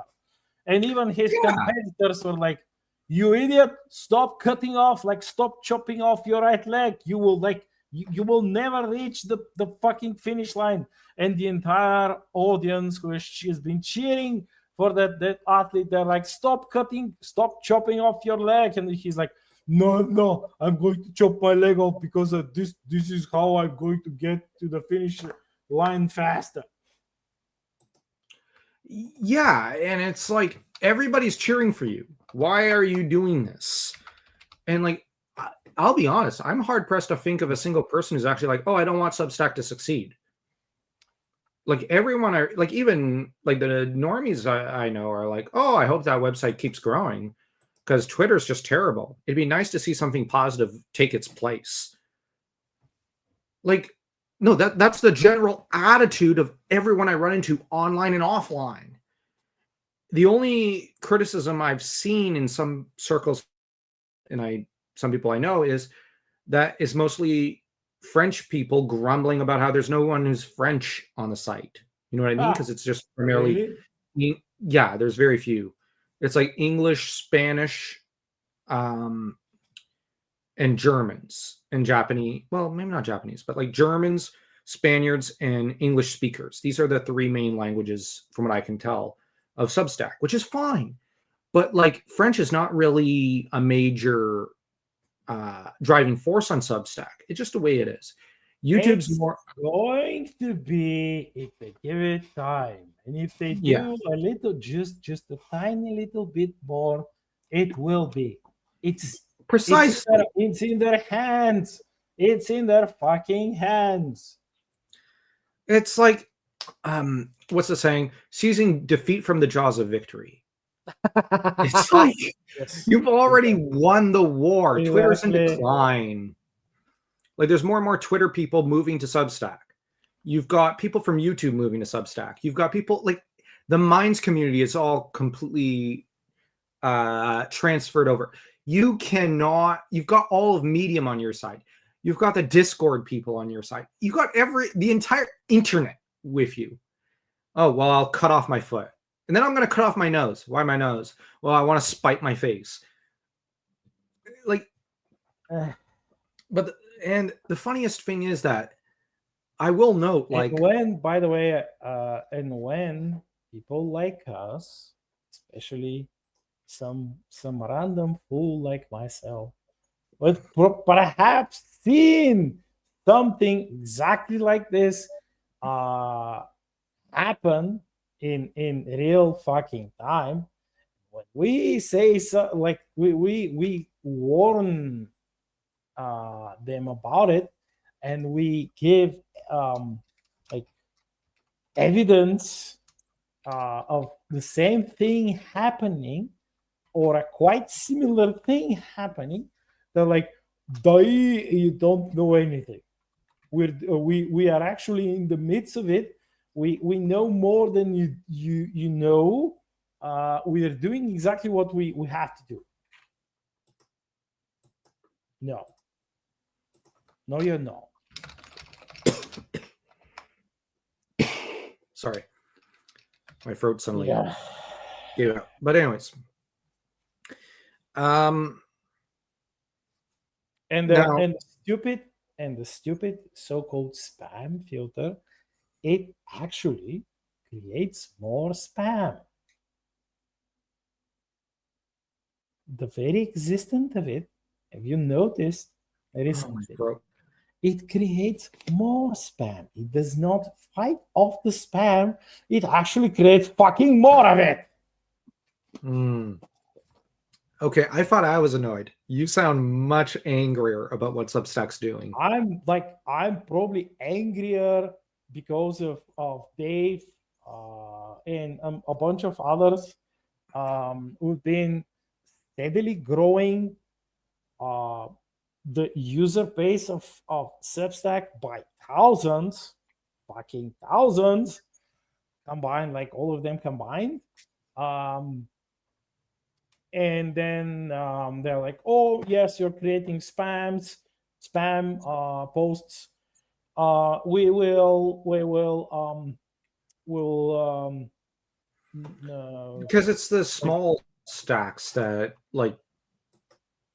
And even his Yeah. competitors were like, "You idiot, stop cutting off, like stop chopping off your right leg. You will like you will never reach the fucking finish line." And the entire audience who has been cheering for that athlete, they're like, "Stop cutting, stop chopping off your leg." And he's like, "No, I'm going to chop my leg off because this is how I'm going to get to the finish line faster." Yeah, and it's like everybody's cheering for you. Why are you doing this? And like, I'll be honest, I'm hard pressed to think of a single person who's actually like, oh, I don't want Substack to succeed. Like everyone, like even like the normies I know are like, oh, I hope that website keeps growing because Twitter's just terrible. It'd be nice to see something positive take its place. Like, no, that's the general attitude of everyone I run into online and offline. The only criticism I've seen in some circles, and some people I know, is that is mostly French people grumbling about how there's no one who's French on the site. You know what I mean? Because it's just primarily, yeah, there's very few. It's like English, Spanish, and Germans and Japanese. Well, maybe not Japanese, but like Germans, Spaniards, and English speakers. These are the three main languages, from what I can tell, of Substack, which is fine. But like French is not really a major driving force on Substack. It's just the way it is. YouTube's it's more going to be if they give it time, and if they do yeah, a little, just a tiny little bit more, it will be. It's precisely. it's in their hands. It's in their fucking hands. It's like what's the saying? Seizing defeat from the jaws of victory. It's like Yes. you've already won the war. Twitter's in Exactly. decline. Like there's more and more Twitter people moving to Substack. You've got people from YouTube moving to Substack. You've got people like the Minds community is all completely transferred over. You've got all of Medium on your side. You've got the Discord people on your side. You've got the entire internet with you. Oh, well, I'll cut off my foot. And then I'm going to cut off my nose. Why my nose? Well, I want to spite my face. Like, but and the funniest thing is that I will note, like, and when, by the way, and when people like us, especially some random fool like myself, but perhaps seen something exactly like this happen in real fucking time, when we say so, like we warn them about it, and we give like evidence of the same thing happening, or a quite similar thing happening, they're like, you don't know anything. We are actually in the midst of it. We know more than you know. We are doing exactly what we have to do. No, no, you're not. Sorry, my throat suddenly Yeah. gave out. But anyways, um, And now the stupid so-called spam filter, it actually creates more spam. The very existence of it, have you noticed, there is oh, my something, throat. it creates more spam. It does not fight off the spam, it actually creates fucking more of it. Mm. Okay, I thought I was annoyed. You sound much angrier about what Substack's doing. I'm probably angrier because of Dave and a bunch of others who've been steadily growing uh, the user base of Substack by thousands, fucking thousands combined, like all of them combined. Um, and then they're like, "Oh yes, you're creating spam posts. We'll no, Because it's the like, small stacks that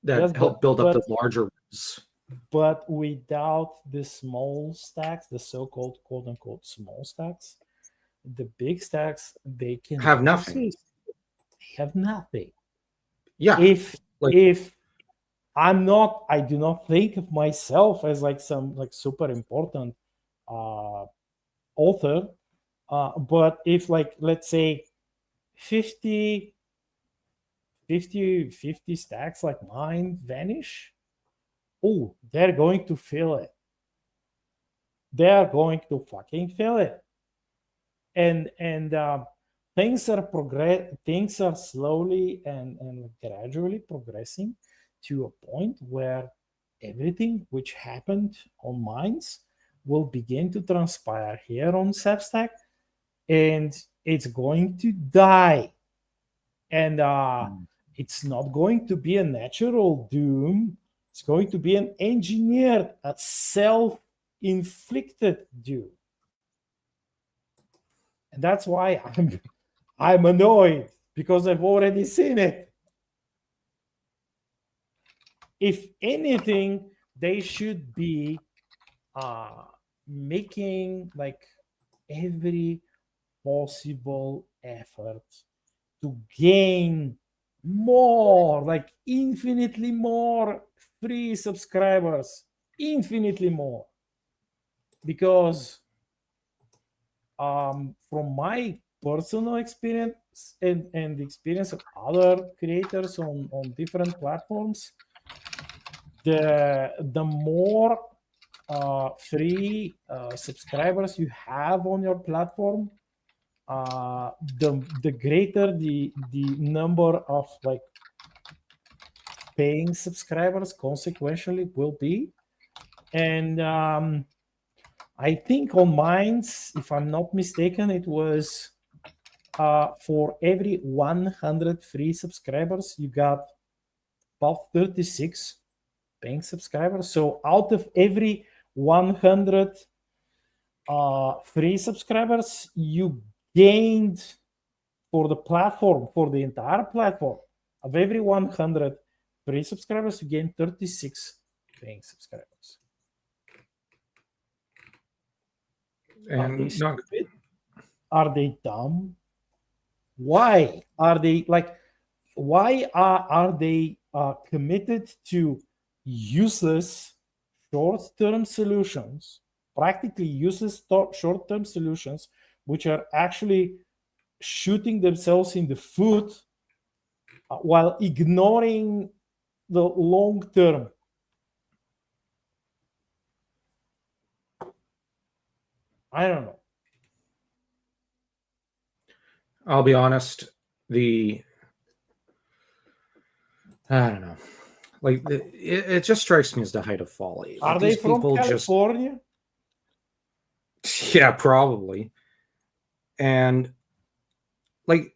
yes, help build up the larger ones. but without the small stacks, the so-called quote unquote small stacks, the big stacks, they Have cannot nothing. exist. They have nothing. Yeah, If I do not think of myself as like some like super important uh author, but if, like, let's say 50 50 stacks like mine vanish, oh, they're going to fill it. They're going to fucking fill it. And things are slowly and gradually progressing to a point where everything which happened on mines will begin to transpire here on Substack, and it's going to die. And it's not going to be a natural doom. It's going to be an engineered, a self-inflicted doom. And that's why I'm annoyed, because I've already seen it. If anything, they should be making like every possible effort to gain more, like infinitely more free subscribers, infinitely more. Because from my personal experience and the experience of other creators on different platforms, the more free subscribers you have on your platform, the greater the number of like paying subscribers consequentially will be. And I think on Minds, if I'm not mistaken, it was for every 100 free subscribers, you got about 36 paying subscribers. So out of every 100 free subscribers, you gained for the platform, for the entire platform, of every 100 free subscribers, you gain 36 paying subscribers. Are they stupid? Are they dumb? Why are they like? Why are they committed to useless short-term solutions, practically uses short-term solutions, which are actually shooting themselves in the foot while ignoring the long term. I don't know. I'll be honest. I don't know. Like it just strikes me as the height of folly. Are Like, they these from people California? yeah, probably. And like,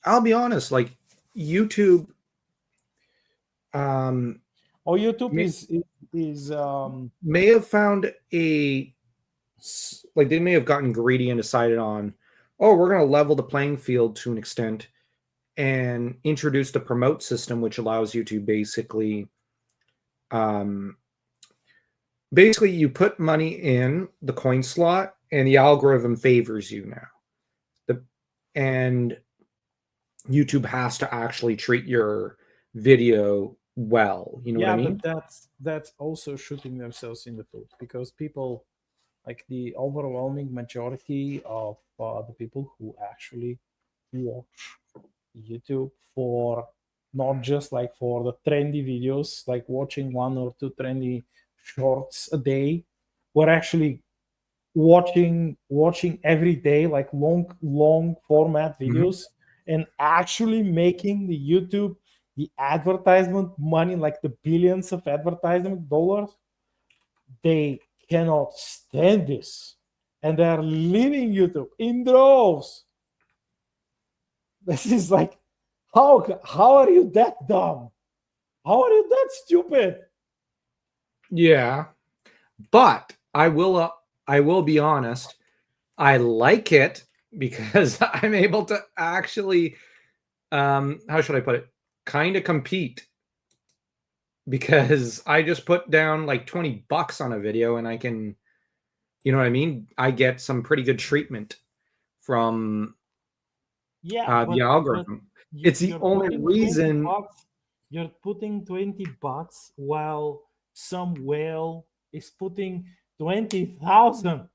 I'll be honest. Like, YouTube, Oh, YouTube may, is may have found like they may have gotten greedy and decided on, oh, we're going to level the playing field to an extent and introduce the promote system, which allows you to um, basically you put money in the coin slot and the algorithm favors you now. And YouTube has to actually treat your video well. You know what I yeah, mean? but that's also shooting themselves in the foot, because people, like the overwhelming majority of the people who actually watch YouTube for not just like for the trendy videos, like watching one or two trendy shorts a day, we're actually watching every day like long format Mhm. videos, and actually making the YouTube the advertisement money, like the billions of advertisement dollars. They cannot stand this, and they're leaving YouTube in droves. This is like, how are you that dumb? How are you that stupid? Yeah, but I will be honest. I like it because I'm able to actually how should I put it? Kind of compete because I just put down like $20 on a video and I can, you know what I mean? I get some pretty good treatment from Yeah, the but algorithm. It's the you're only putting 20 reason. bucks. You're putting 20 bucks while some whale is putting 20,000.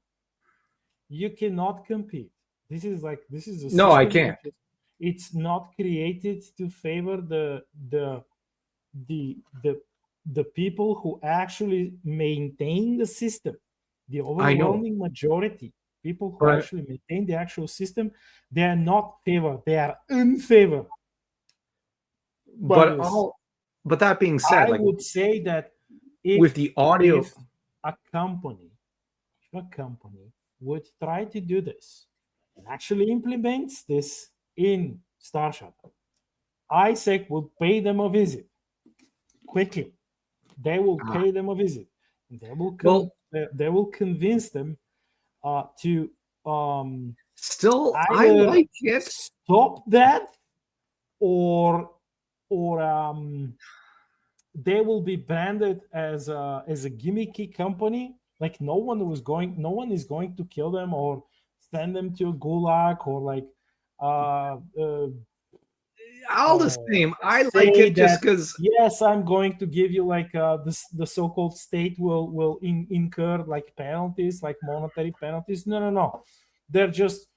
You cannot compete. This is a No, I system can't. which is, it's not created to favor the the the people who actually maintain the system. The I know, overwhelming majority, people who but actually maintain the actual system, they are not favored, they are in favor by but this. all but that being said, I like would say that with if the audio, if a company would try to do this and actually implements this in Star Shuttle, ISEC would pay them a visit quickly. They will ah, pay them a visit, and well, they will convince them to still I either like it. stop that, or they will be branded as a gimmicky company. Like no one is going to kill them or send them to a gulag, or like uh, uh, All the uh, same, I like say it just that, because. yes, I'm going to give you like the so-called state will incur like penalties, like monetary penalties. No, no, no. They're just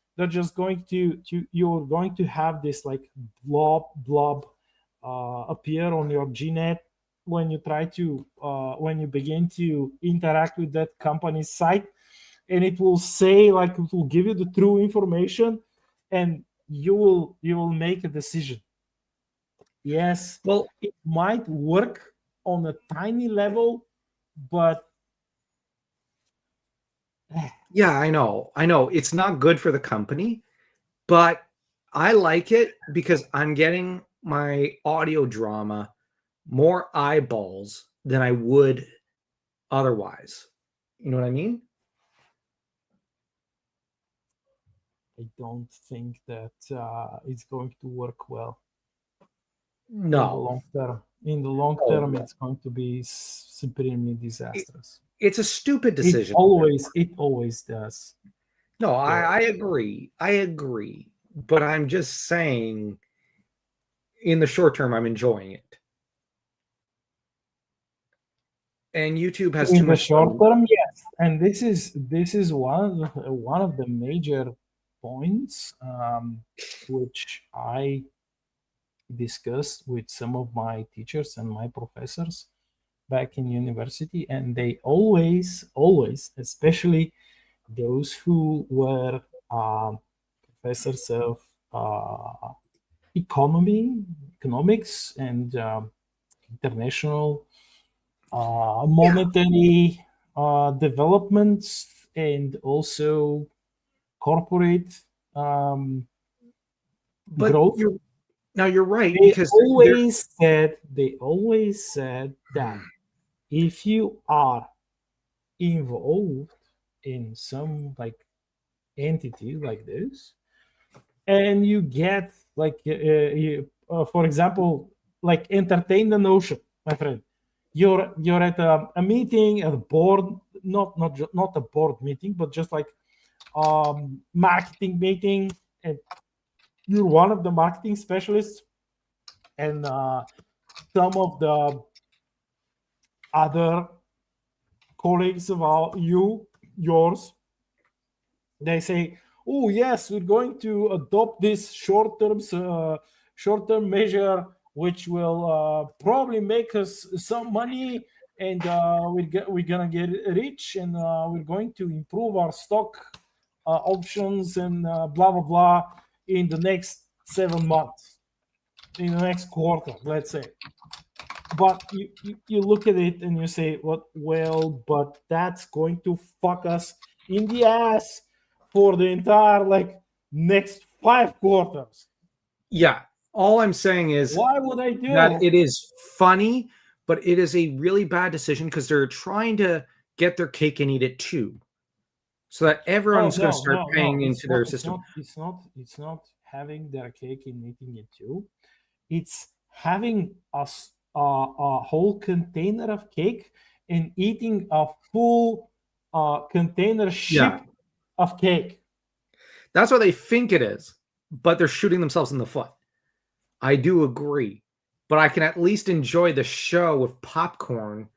going to you're going to have this like blob appear on your gnet when you try to when you begin to interact with that company's site, and it will say, like, it will give you the true information, and you will make a decision. Yes, Well, it might work on a tiny level, but yeah, I know it's not good for the company, but I like it because I'm getting my audio drama more eyeballs than I would otherwise. You know what I mean? I don't think that it's going to work well in the No. long term. In the long Oh, term, no. it's going to be supremely It, disastrous. it's a stupid It decision. always it always does. No, So I agree. I agree. But I'm just saying, in the short term, I'm enjoying it. And YouTube has In too the much. short term, yes, and this is one of the major points, which I discussed with some of my teachers and my professors back in university, and they always, especially those who were professors of uh, economics, and international monetary developments, and also corporate um, But growth. you're right, They because there. always said that if you are involved in some like entity like this, and you get like for example, like entertain the notion, my friend, you're at a meeting, at a board, not a board meeting, but just like marketing meeting, and you're one of the marketing specialists, and some of the other colleagues of yours, they say, oh yes, we're going to adopt this short-term measure, which will probably make us some money, and we're gonna get rich, and we're going to improve our stock options, and blah blah blah, in the next 7 months, in the next quarter, let's say. But you look at it and you say, what? Well, but that's going to fuck us in the ass for the entire like next 5 quarters. Yeah, all I'm saying is Why would I that do? it is funny, but it is a really bad decision because they're trying to get their cake and eat it too, so that Oh everyone's going to no, start no, no! paying It's into not. their It's system. not. It's not having their cake and eating it too. It's having a whole container of cake and eating a full container Yeah, ship of cake. that's what they think it is, but they're shooting themselves in the foot. I do agree, but I can at least enjoy the show with popcorn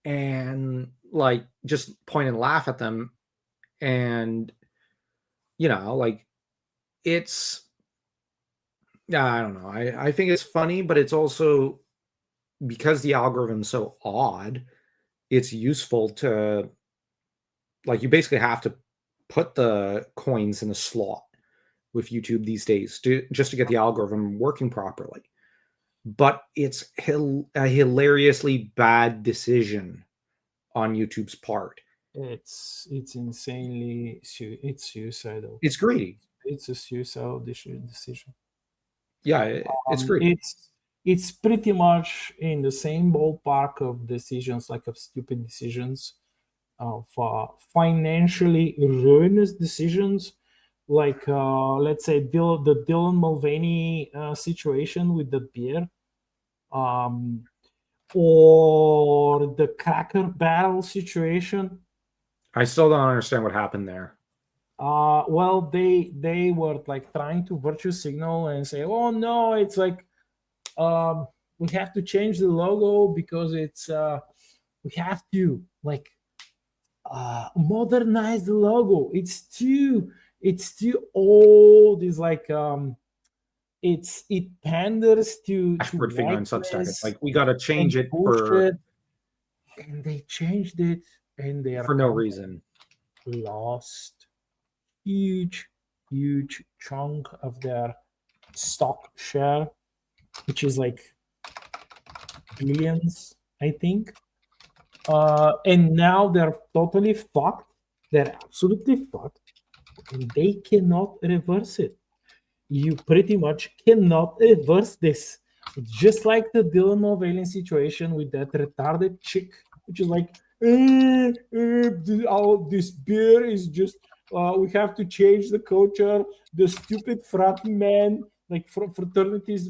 and like just point and laugh at them, and like it's I don't know. I think it's funny, but it's also because the algorithm's so odd, it's useful to like you basically have to put the coins in a slot with YouTube these days just to get the algorithm working properly. But it's a hilariously bad decision on YouTube's part. It's insanely it's suicidal. It's greedy. It's a suicidal decision. Yeah, it's Um, greedy. it's it's pretty much in the same ballpark of decisions, like of stupid decisions, of financially ruinous decisions, like let's say the Dylan Mulvaney situation with the beer, um, or the Cracker Barrel situation. I still don't understand what happened there. Well, they were like trying to virtue signal and say, oh no, it's like we have to change the logo because it's we have to like modernize the logo. It's too old. It's like it panders to Dashboard thing on Substack. It's whiteness like we got to change and it bullshit, and they changed it, and their for no company reason. lost huge chunk of their stock share, which is like billions, I think. And now they're totally fucked. They're absolutely fucked, and they cannot reverse it. You pretty much cannot reverse this. It's just like the Dylan Mulvaney situation with that retarded chick, which is like, this beer is just, we have to change the culture. The stupid frat man, like fraternities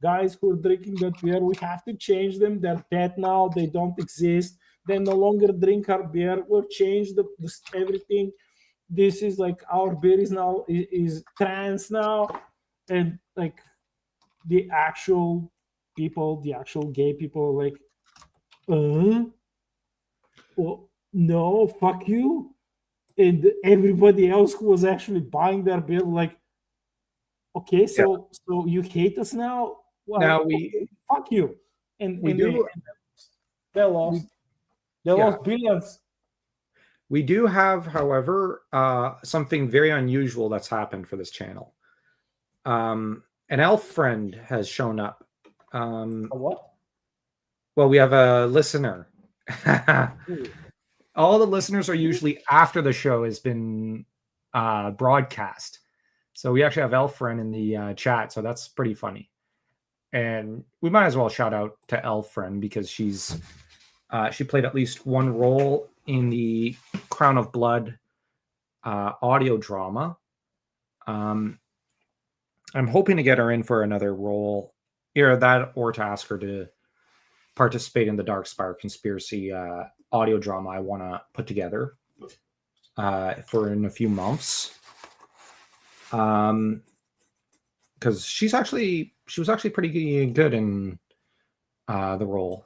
guys who are drinking that beer, we have to change them. They're dead now. They don't exist. They no longer drink our beer. We'll change everything. This is like our beer is now is trans now, and like the actual people, the actual gay people, like, Well, no, fuck you. And everybody else who was actually buying their bill, like, okay, Yeah. so you hate us now? Now Well, we okay, fuck you. And we and they, do they we lost. They yeah lost billions. we do have, however, something very unusual that's happened for this channel. An elf friend has shown up. What? Well, we have a listener. Ooh. All the listeners are usually after the show has been broadcast. So we actually have Elfren in the chat. So that's pretty funny. And we might as well shout out to Elfren because she played at least one role in the Crown of Blood audio drama. I'm hoping to get her in for another role, either that or to ask her to participate in the Darkspire conspiracy audio drama I want to put together for in a few months. Because she was actually pretty good in the role.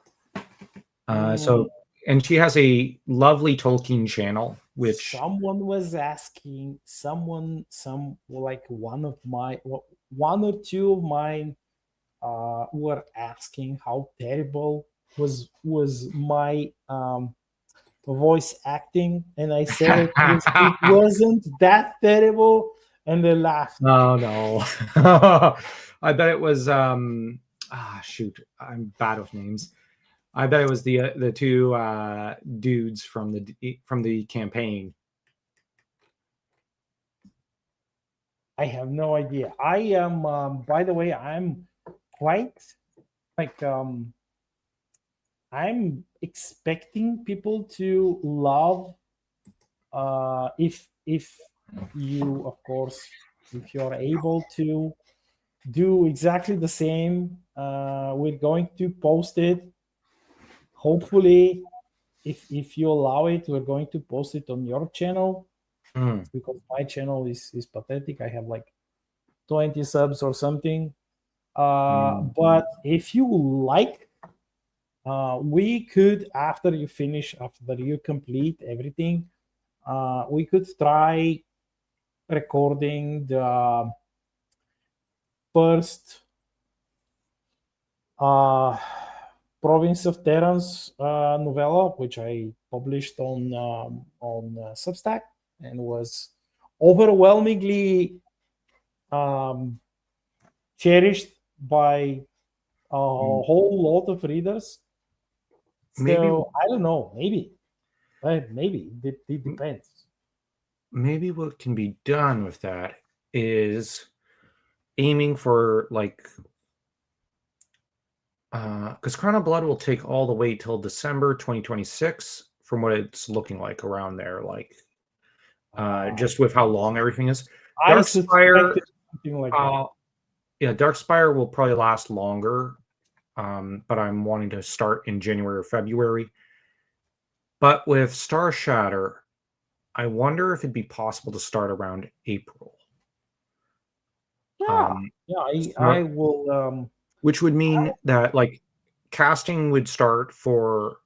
So, and she has a lovely Tolkien channel, which Someone was asking, one or two of mine were asking how terrible was my voice acting, and I said it wasn't that terrible, and they laughed. no. I bet it was shoot, I'm bad with names. I bet it was the two dudes from the campaign. I have no idea. I am, by the way, I'm quite like I'm expecting people to love if you, of course, if you're able to do exactly the same. We're going to post it. Hopefully, if you allow it, we're going to post it on your channel because my channel is pathetic. I have like 20 subs or something. But if you like, we could, after you complete everything, we could try recording the first Province of Terrans novella, which I published on Substack, and was overwhelmingly cherished by a whole lot of readers. Maybe So I don't know. Maybe it depends. maybe what can be done with that is aiming for like because Crown of Blood will take all the way till December 2026 from what it's looking like around there, like just with how long everything is. I Darkspire, suspected something like that. yeah, Darkspire will probably last longer, but I'm wanting to start in January or February. But with Star Shatter, I wonder if it'd be possible to start around April. I will. Which would mean that like casting would start for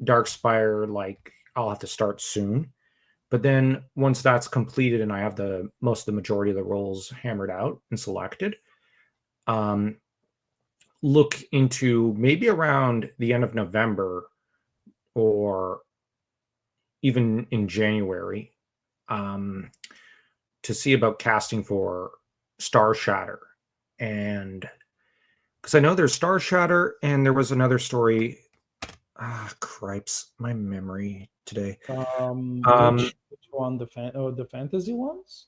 Darkspire. Like I'll have to start soon, but then once that's completed and I have the majority of the roles hammered out and selected, look into maybe around the end of November or even in January to see about casting for Star Shatter. And because I know there's Star Shatter and there was another story. Cripes, my memory today. Which one? The fantasy ones?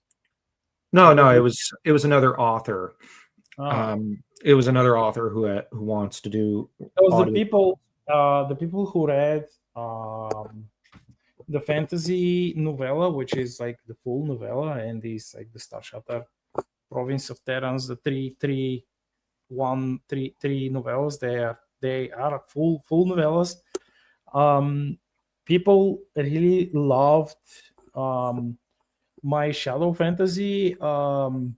No, it was another author. It was another author who wants to do. It was the people who read the fantasy novella, which is like the full novella, and these like the Star Shatter, Province of Terrans, the three novellas. They are full novellas. People really loved my shadow fantasy, Blood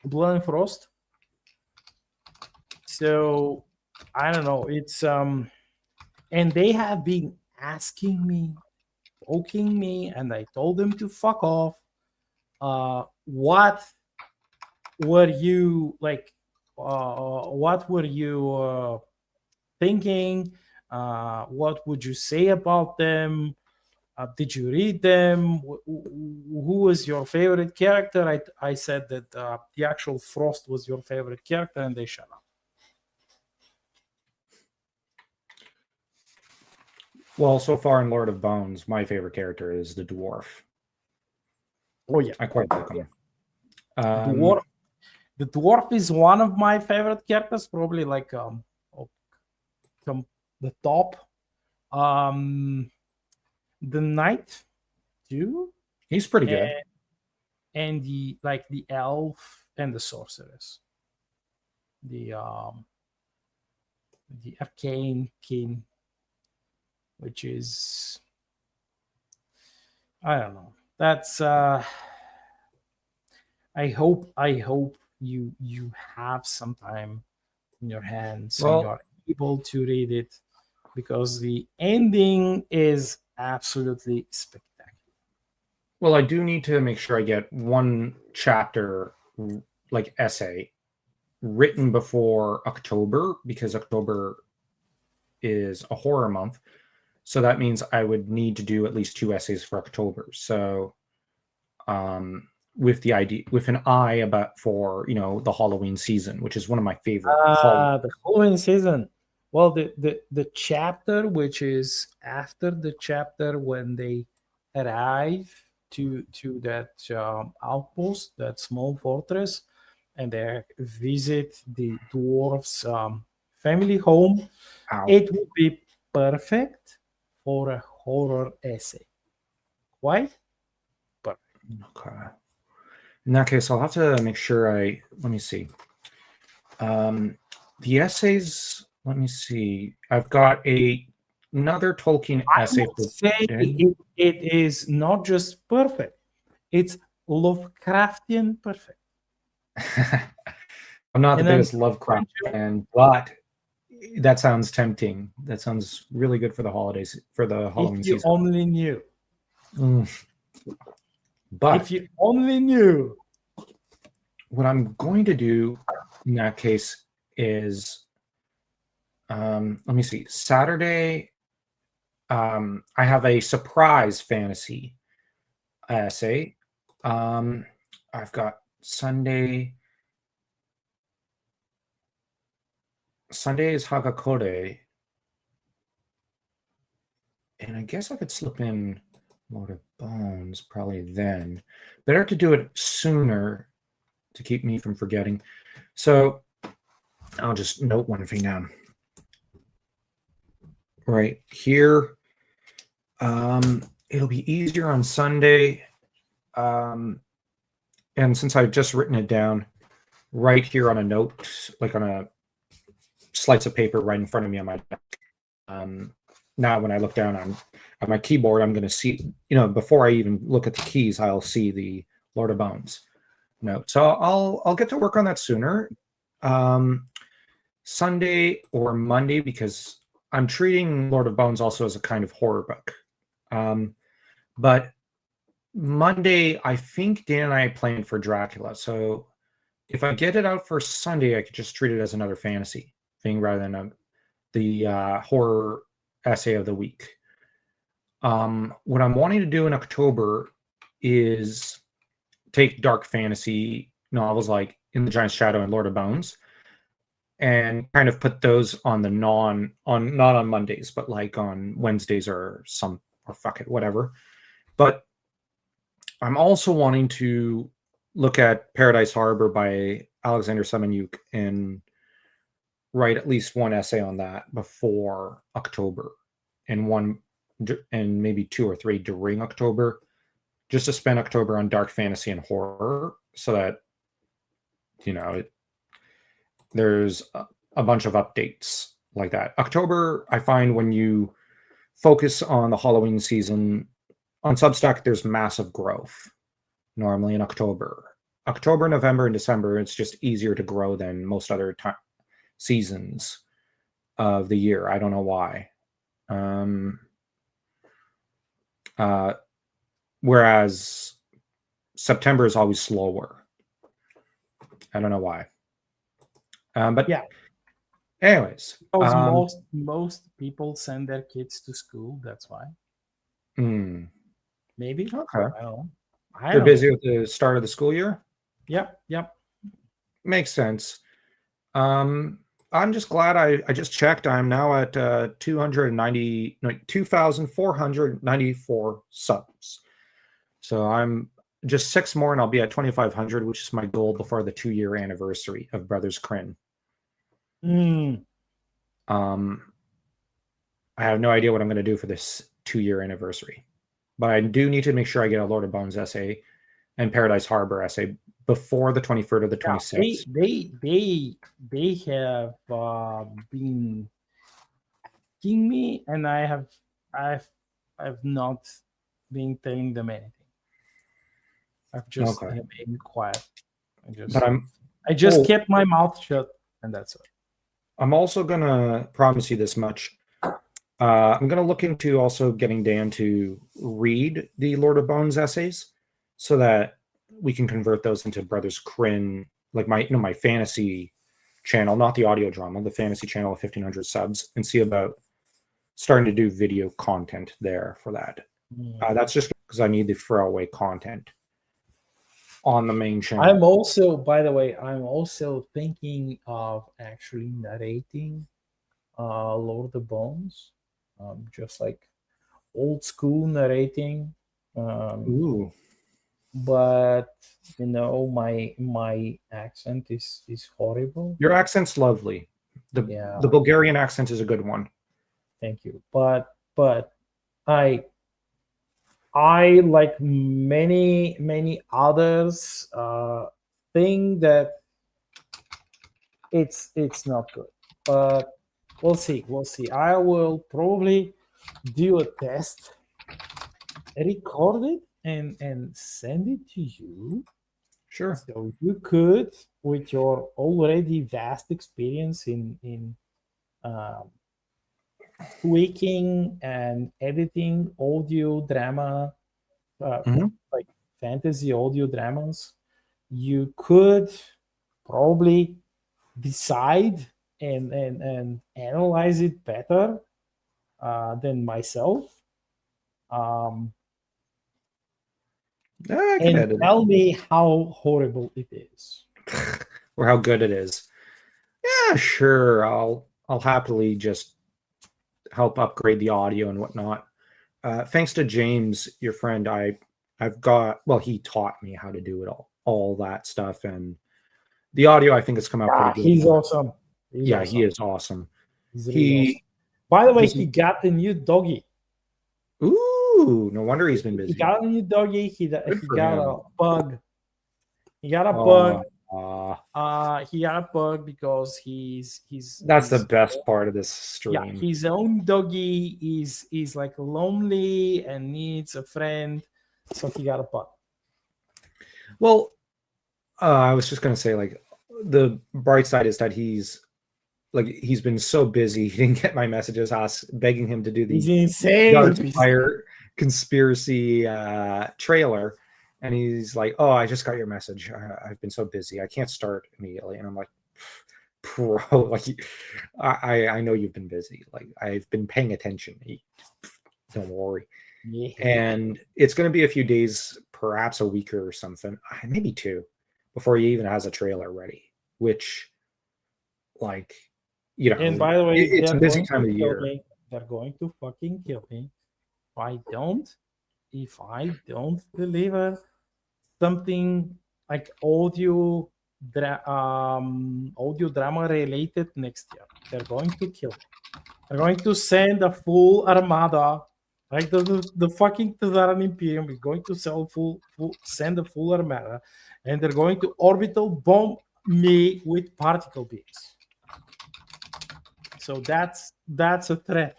and Frost. So I don't know. It's and they have been asking me, poking me, and I told them to fuck off. What were you like? What were you thinking? What would you say about them? Did you read them? Who was your favorite character? I said that the actual Frost was your favorite character, and they shut up. Well, so far in Lord of Bones, my favorite character is the dwarf. Oh yeah, I quite like him. dwarf. The dwarf is one of my favorite characters, probably like the top. The knight too, He's pretty good. and the elf and the sorceress, the arcane king, which is, I don't know. That's I hope you have some time in your hands and Well, you're able to read it, because the ending is absolutely spectacular. well, I do need to make sure I get one chapter, like essay, written before October, because October is a horror month. So that means I would need to do at least 2 essays for October. So, with the idea, with an eye about for the Halloween season, which is one of my favorite. The Halloween season. Well, the chapter which is after the chapter when they arrive to that outpost, that small fortress, and they visit the dwarfs' family home, it would be perfect for a horror essay. Why? Okay. In that case, I'll have to make sure let me see. The essays, let me see. I've got another Tolkien essay. I would say it is not just perfect, it's Lovecraftian perfect. I'm not the biggest Lovecraft fan, but that sounds tempting. That sounds really good for the holidays, for the Halloween season. If you only knew. But if you only knew. What I'm going to do in that case is, let me see. Saturday, I have a surprise fantasy essay. I've got Sunday. Sunday is Hagakure. And I guess I could slip in Lord of Bones probably then. Better to do it sooner to keep me from forgetting. So I'll just note one thing down. Right here. It'll be easier on Sunday. And since I've just written it down right here on a note, like on a slice of paper right in front of me on my desk. Now when I look down at my keyboard, I'm going to see, before I even look at the keys, I'll see the Lord of Bones note. So I'll get to work on that sooner. Sunday or Monday, because I'm treating Lord of Bones also as a kind of horror book. But Monday, I think Dan and I planned for Dracula. So if I get it out for Sunday, I could just treat it as another fantasy thing rather than the horror essay of the week. What I'm wanting to do in October is take dark fantasy novels like In the Giant's Shadow and Lord of Bones and kind of put those on the not on Mondays, but like on Wednesdays or fuck it, whatever. But I'm also wanting to look at Paradise Harbor by Alexander Semenyuk and write at least one essay on that before October, and maybe 2 or 3 during October, just to spend October on dark fantasy and horror, so that there's a bunch of updates like that. October, I find when you focus on the Halloween season on Substack, there's massive growth normally in October. October, November, and December, it's just easier to grow than most other seasons of the year. I don't know why. Uh, whereas September is always slower. I don't know why. But Yeah. anyways, Because most people send their kids to school. That's why. Maybe. Okay. I don't know. They're busy with the start of the school year. Yep. Makes sense. I'm just glad I just checked. I'm now at 2,494 subs. So I'm just 6 more and I'll be at 2,500, which is my goal before the 2-year anniversary of Brothers Crin. I have no idea what I'm going to do for this 2-year anniversary, but I do need to make sure I get a Lord of Bones essay and Paradise Harbor essay before the 23rd or the 26th. They have been asking me, and I've not been telling them anything. I've just been quiet. I just kept my mouth shut, and that's it. I'm also gonna promise you this much. I'm gonna look into also getting Dan to read the Lord of Bones essays, so that we can convert those into Brothers Crin, like my fantasy channel, not the audio drama, the fantasy channel of 1,500 subs, and see about starting to do video content there for that. That's just because I need the throwaway content on the main channel. I'm also, by the way, thinking of actually narrating Lord of Bones, just like old school narrating. Ooh. But my accent is horrible. Your accent's lovely. The Bulgarian accent is a good one. Thank you. But I like many others think that it's not good. But we'll see. I will probably do a test, record it, and send it to you. Sure. So you could, with your already vast experience in tweaking and editing audio drama, like fantasy audio dramas, you could probably decide and analyze it better than myself. And tell me how horrible it is, or how good it is. Yeah, sure. I'll happily just help upgrade the audio and whatnot. Thanks to James, your friend, I've got, well, he taught me how to do it all that stuff, and the audio I think has come out pretty good. He's awesome. He is awesome. He's really awesome. By the way, he got a new doggy. Ooh, no wonder he's been busy. He got a new doggy. He got a bug. He got a bug. He got a bug because he's that's the best part of this stream. Yeah, his own doggy is like lonely and needs a friend, so he got a bug. Well, I was just gonna say, like, the bright side is that he's been so busy he didn't get my messages begging him to do the he's insane Fire conspiracy trailer, and he's like, oh, I just got your message, I've been so busy, I can't start immediately. And I'm like, bro, like, I know you've been busy, like, I've been paying attention, don't worry. Yeah. And it's going to be a few days, perhaps a week or something, maybe 2, before he even has a trailer ready, which, like, and by the way, it's a busy time of year. They're going to fucking kill me if I don't deliver something like audio drama related next year. They're going to kill me. They're going to send a full armada, like the fucking Tazaran Imperium is going to send a full armada, and they're going to orbital bomb me with particle beams. So that's a threat.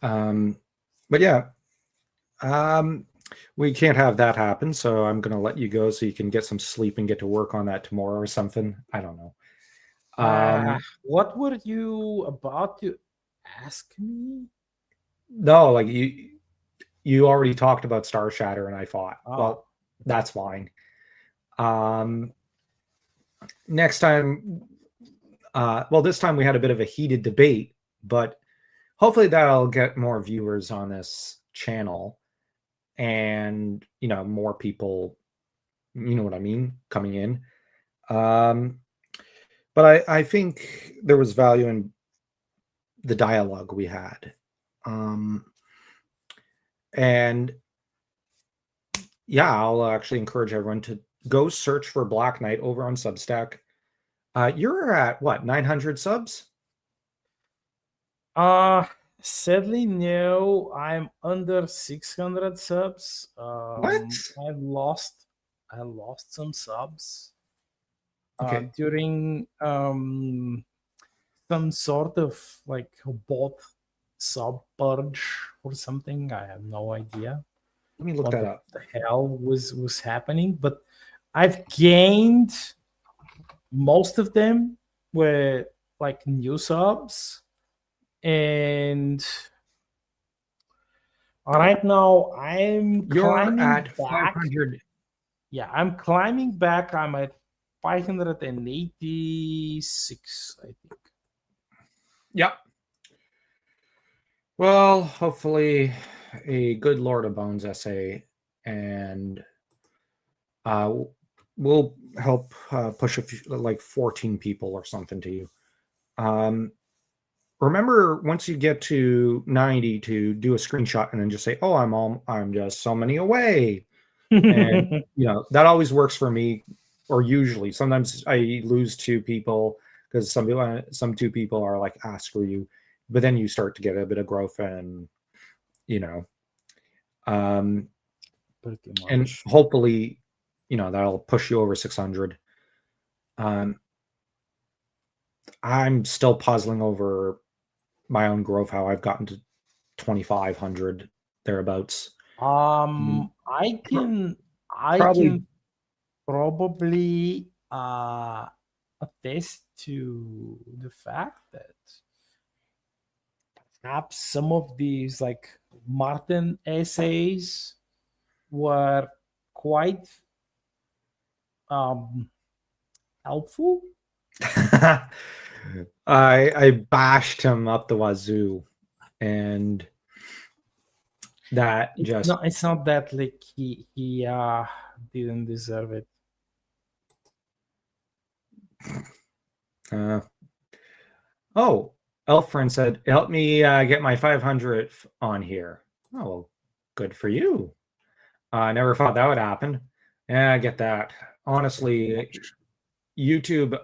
But yeah, We can't have that happen, so I'm going to let you go so you can get some sleep and get to work on that tomorrow or something. I don't know. What were you about to ask me? No, like you already talked about Star Shatter, and I thought, Oh, well, that's fine. Next time, well, this time we had a bit of a heated debate, but hopefully that'll get more viewers on this channel, and more people, you know what I mean, coming in. But I think there was value in the dialogue we had. And yeah, I'll actually encourage everyone to go search for Black Knight over on Substack. You're at what, 900 subs? Sadly, no. I'm under 600 subs. What? I lost some subs Okay. during some sort of like bot sub purge or something. I have no idea Let me look what that up. the hell was happening, but I've gained most of them were like new subs, and right now I'm You're climbing at back. 500. Yeah, I'm climbing back. I'm at 586, I think. Yep. Well, hopefully a good Lord of Bones essay, and we'll help push a few, like 14 people or something to you. Remember, once you get to 90, to do a screenshot and then just say, "Oh, I'm just so many away," and that always works for me. Or usually, sometimes I lose two people because some two people are like, "Ah, screw you," but then you start to get a bit of growth, and Pretty much. and hopefully, that'll push you over 600. I'm still puzzling over my own growth, how I've gotten to 2,500 thereabouts. I can probably attest to the fact that perhaps some of these like Martin essays were quite helpful. I bashed him up the wazoo, and that it's not that like he didn't deserve it. Oh, Elfriend said, "Help me get my 500 on here." Oh, well, good for you. I never thought that would happen. Yeah, I get that. Honestly, YouTube,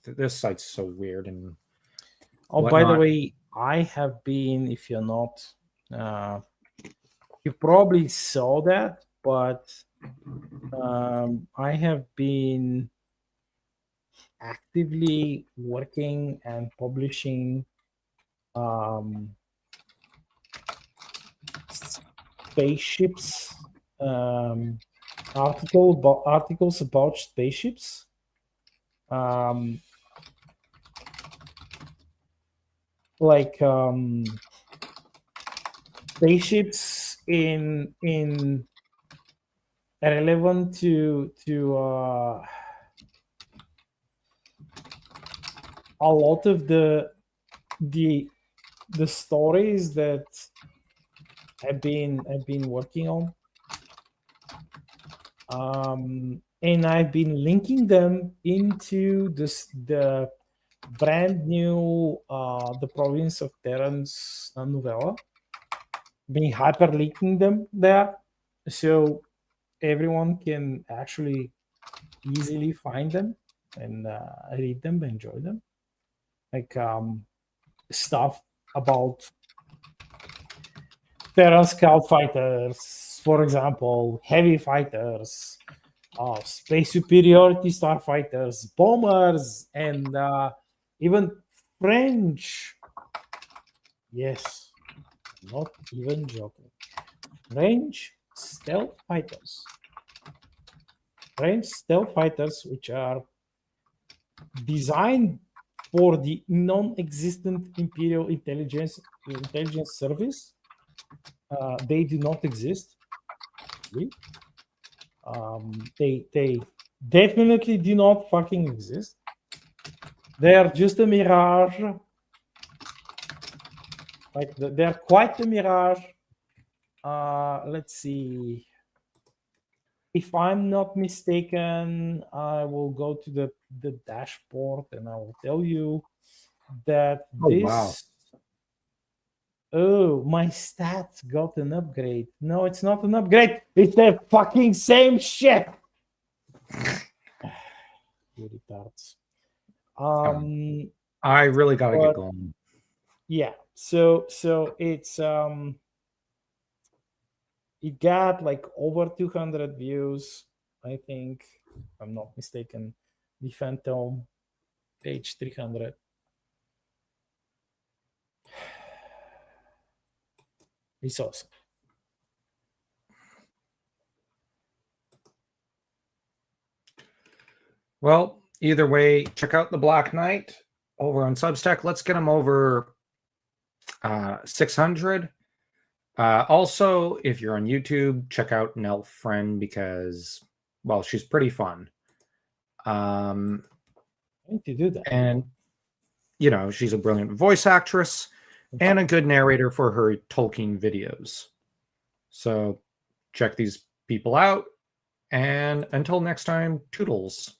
this site's so weird and by the way, I have been, if you're not, you probably saw that, but I have been actively working and publishing spaceships, articles about spaceships. Spaceships in relevant to a lot of the stories that I've been working on, and I've been linking them into the brand new The Province of Terrans novella, been hyperlinking them there, so everyone can actually easily find them and read them, enjoy them, like stuff about Terran scout fighters, for example, heavy fighters, space superiority starfighters, bombers, and even French. Yes, not even joking. French stealth fighters. Ranged stealth fighters, which are designed for the non-existent Imperial intelligence service. They do not exist. They definitely do not fucking exist. They are just a mirage. Like they're quite a mirage. Let's see. If I'm not mistaken, I will go to the dashboard and I will tell you that Wow. Oh, my stats got an upgrade. No, it's not an upgrade. It's the fucking same shit. You retards. I really got to get going. Yeah. So it's it got like over 200 views, I think, if I'm not mistaken. The Phantom, page 300. It's awesome. Well, either way, check out the Black Knight over on Substack. Let's get him over 600. Also, if you're on YouTube, check out Nell Friend because, well, she's pretty fun. I need to do that. And, you know, she's a brilliant voice actress and a good narrator for her Tolkien videos. So check these people out. And until next time, toodles.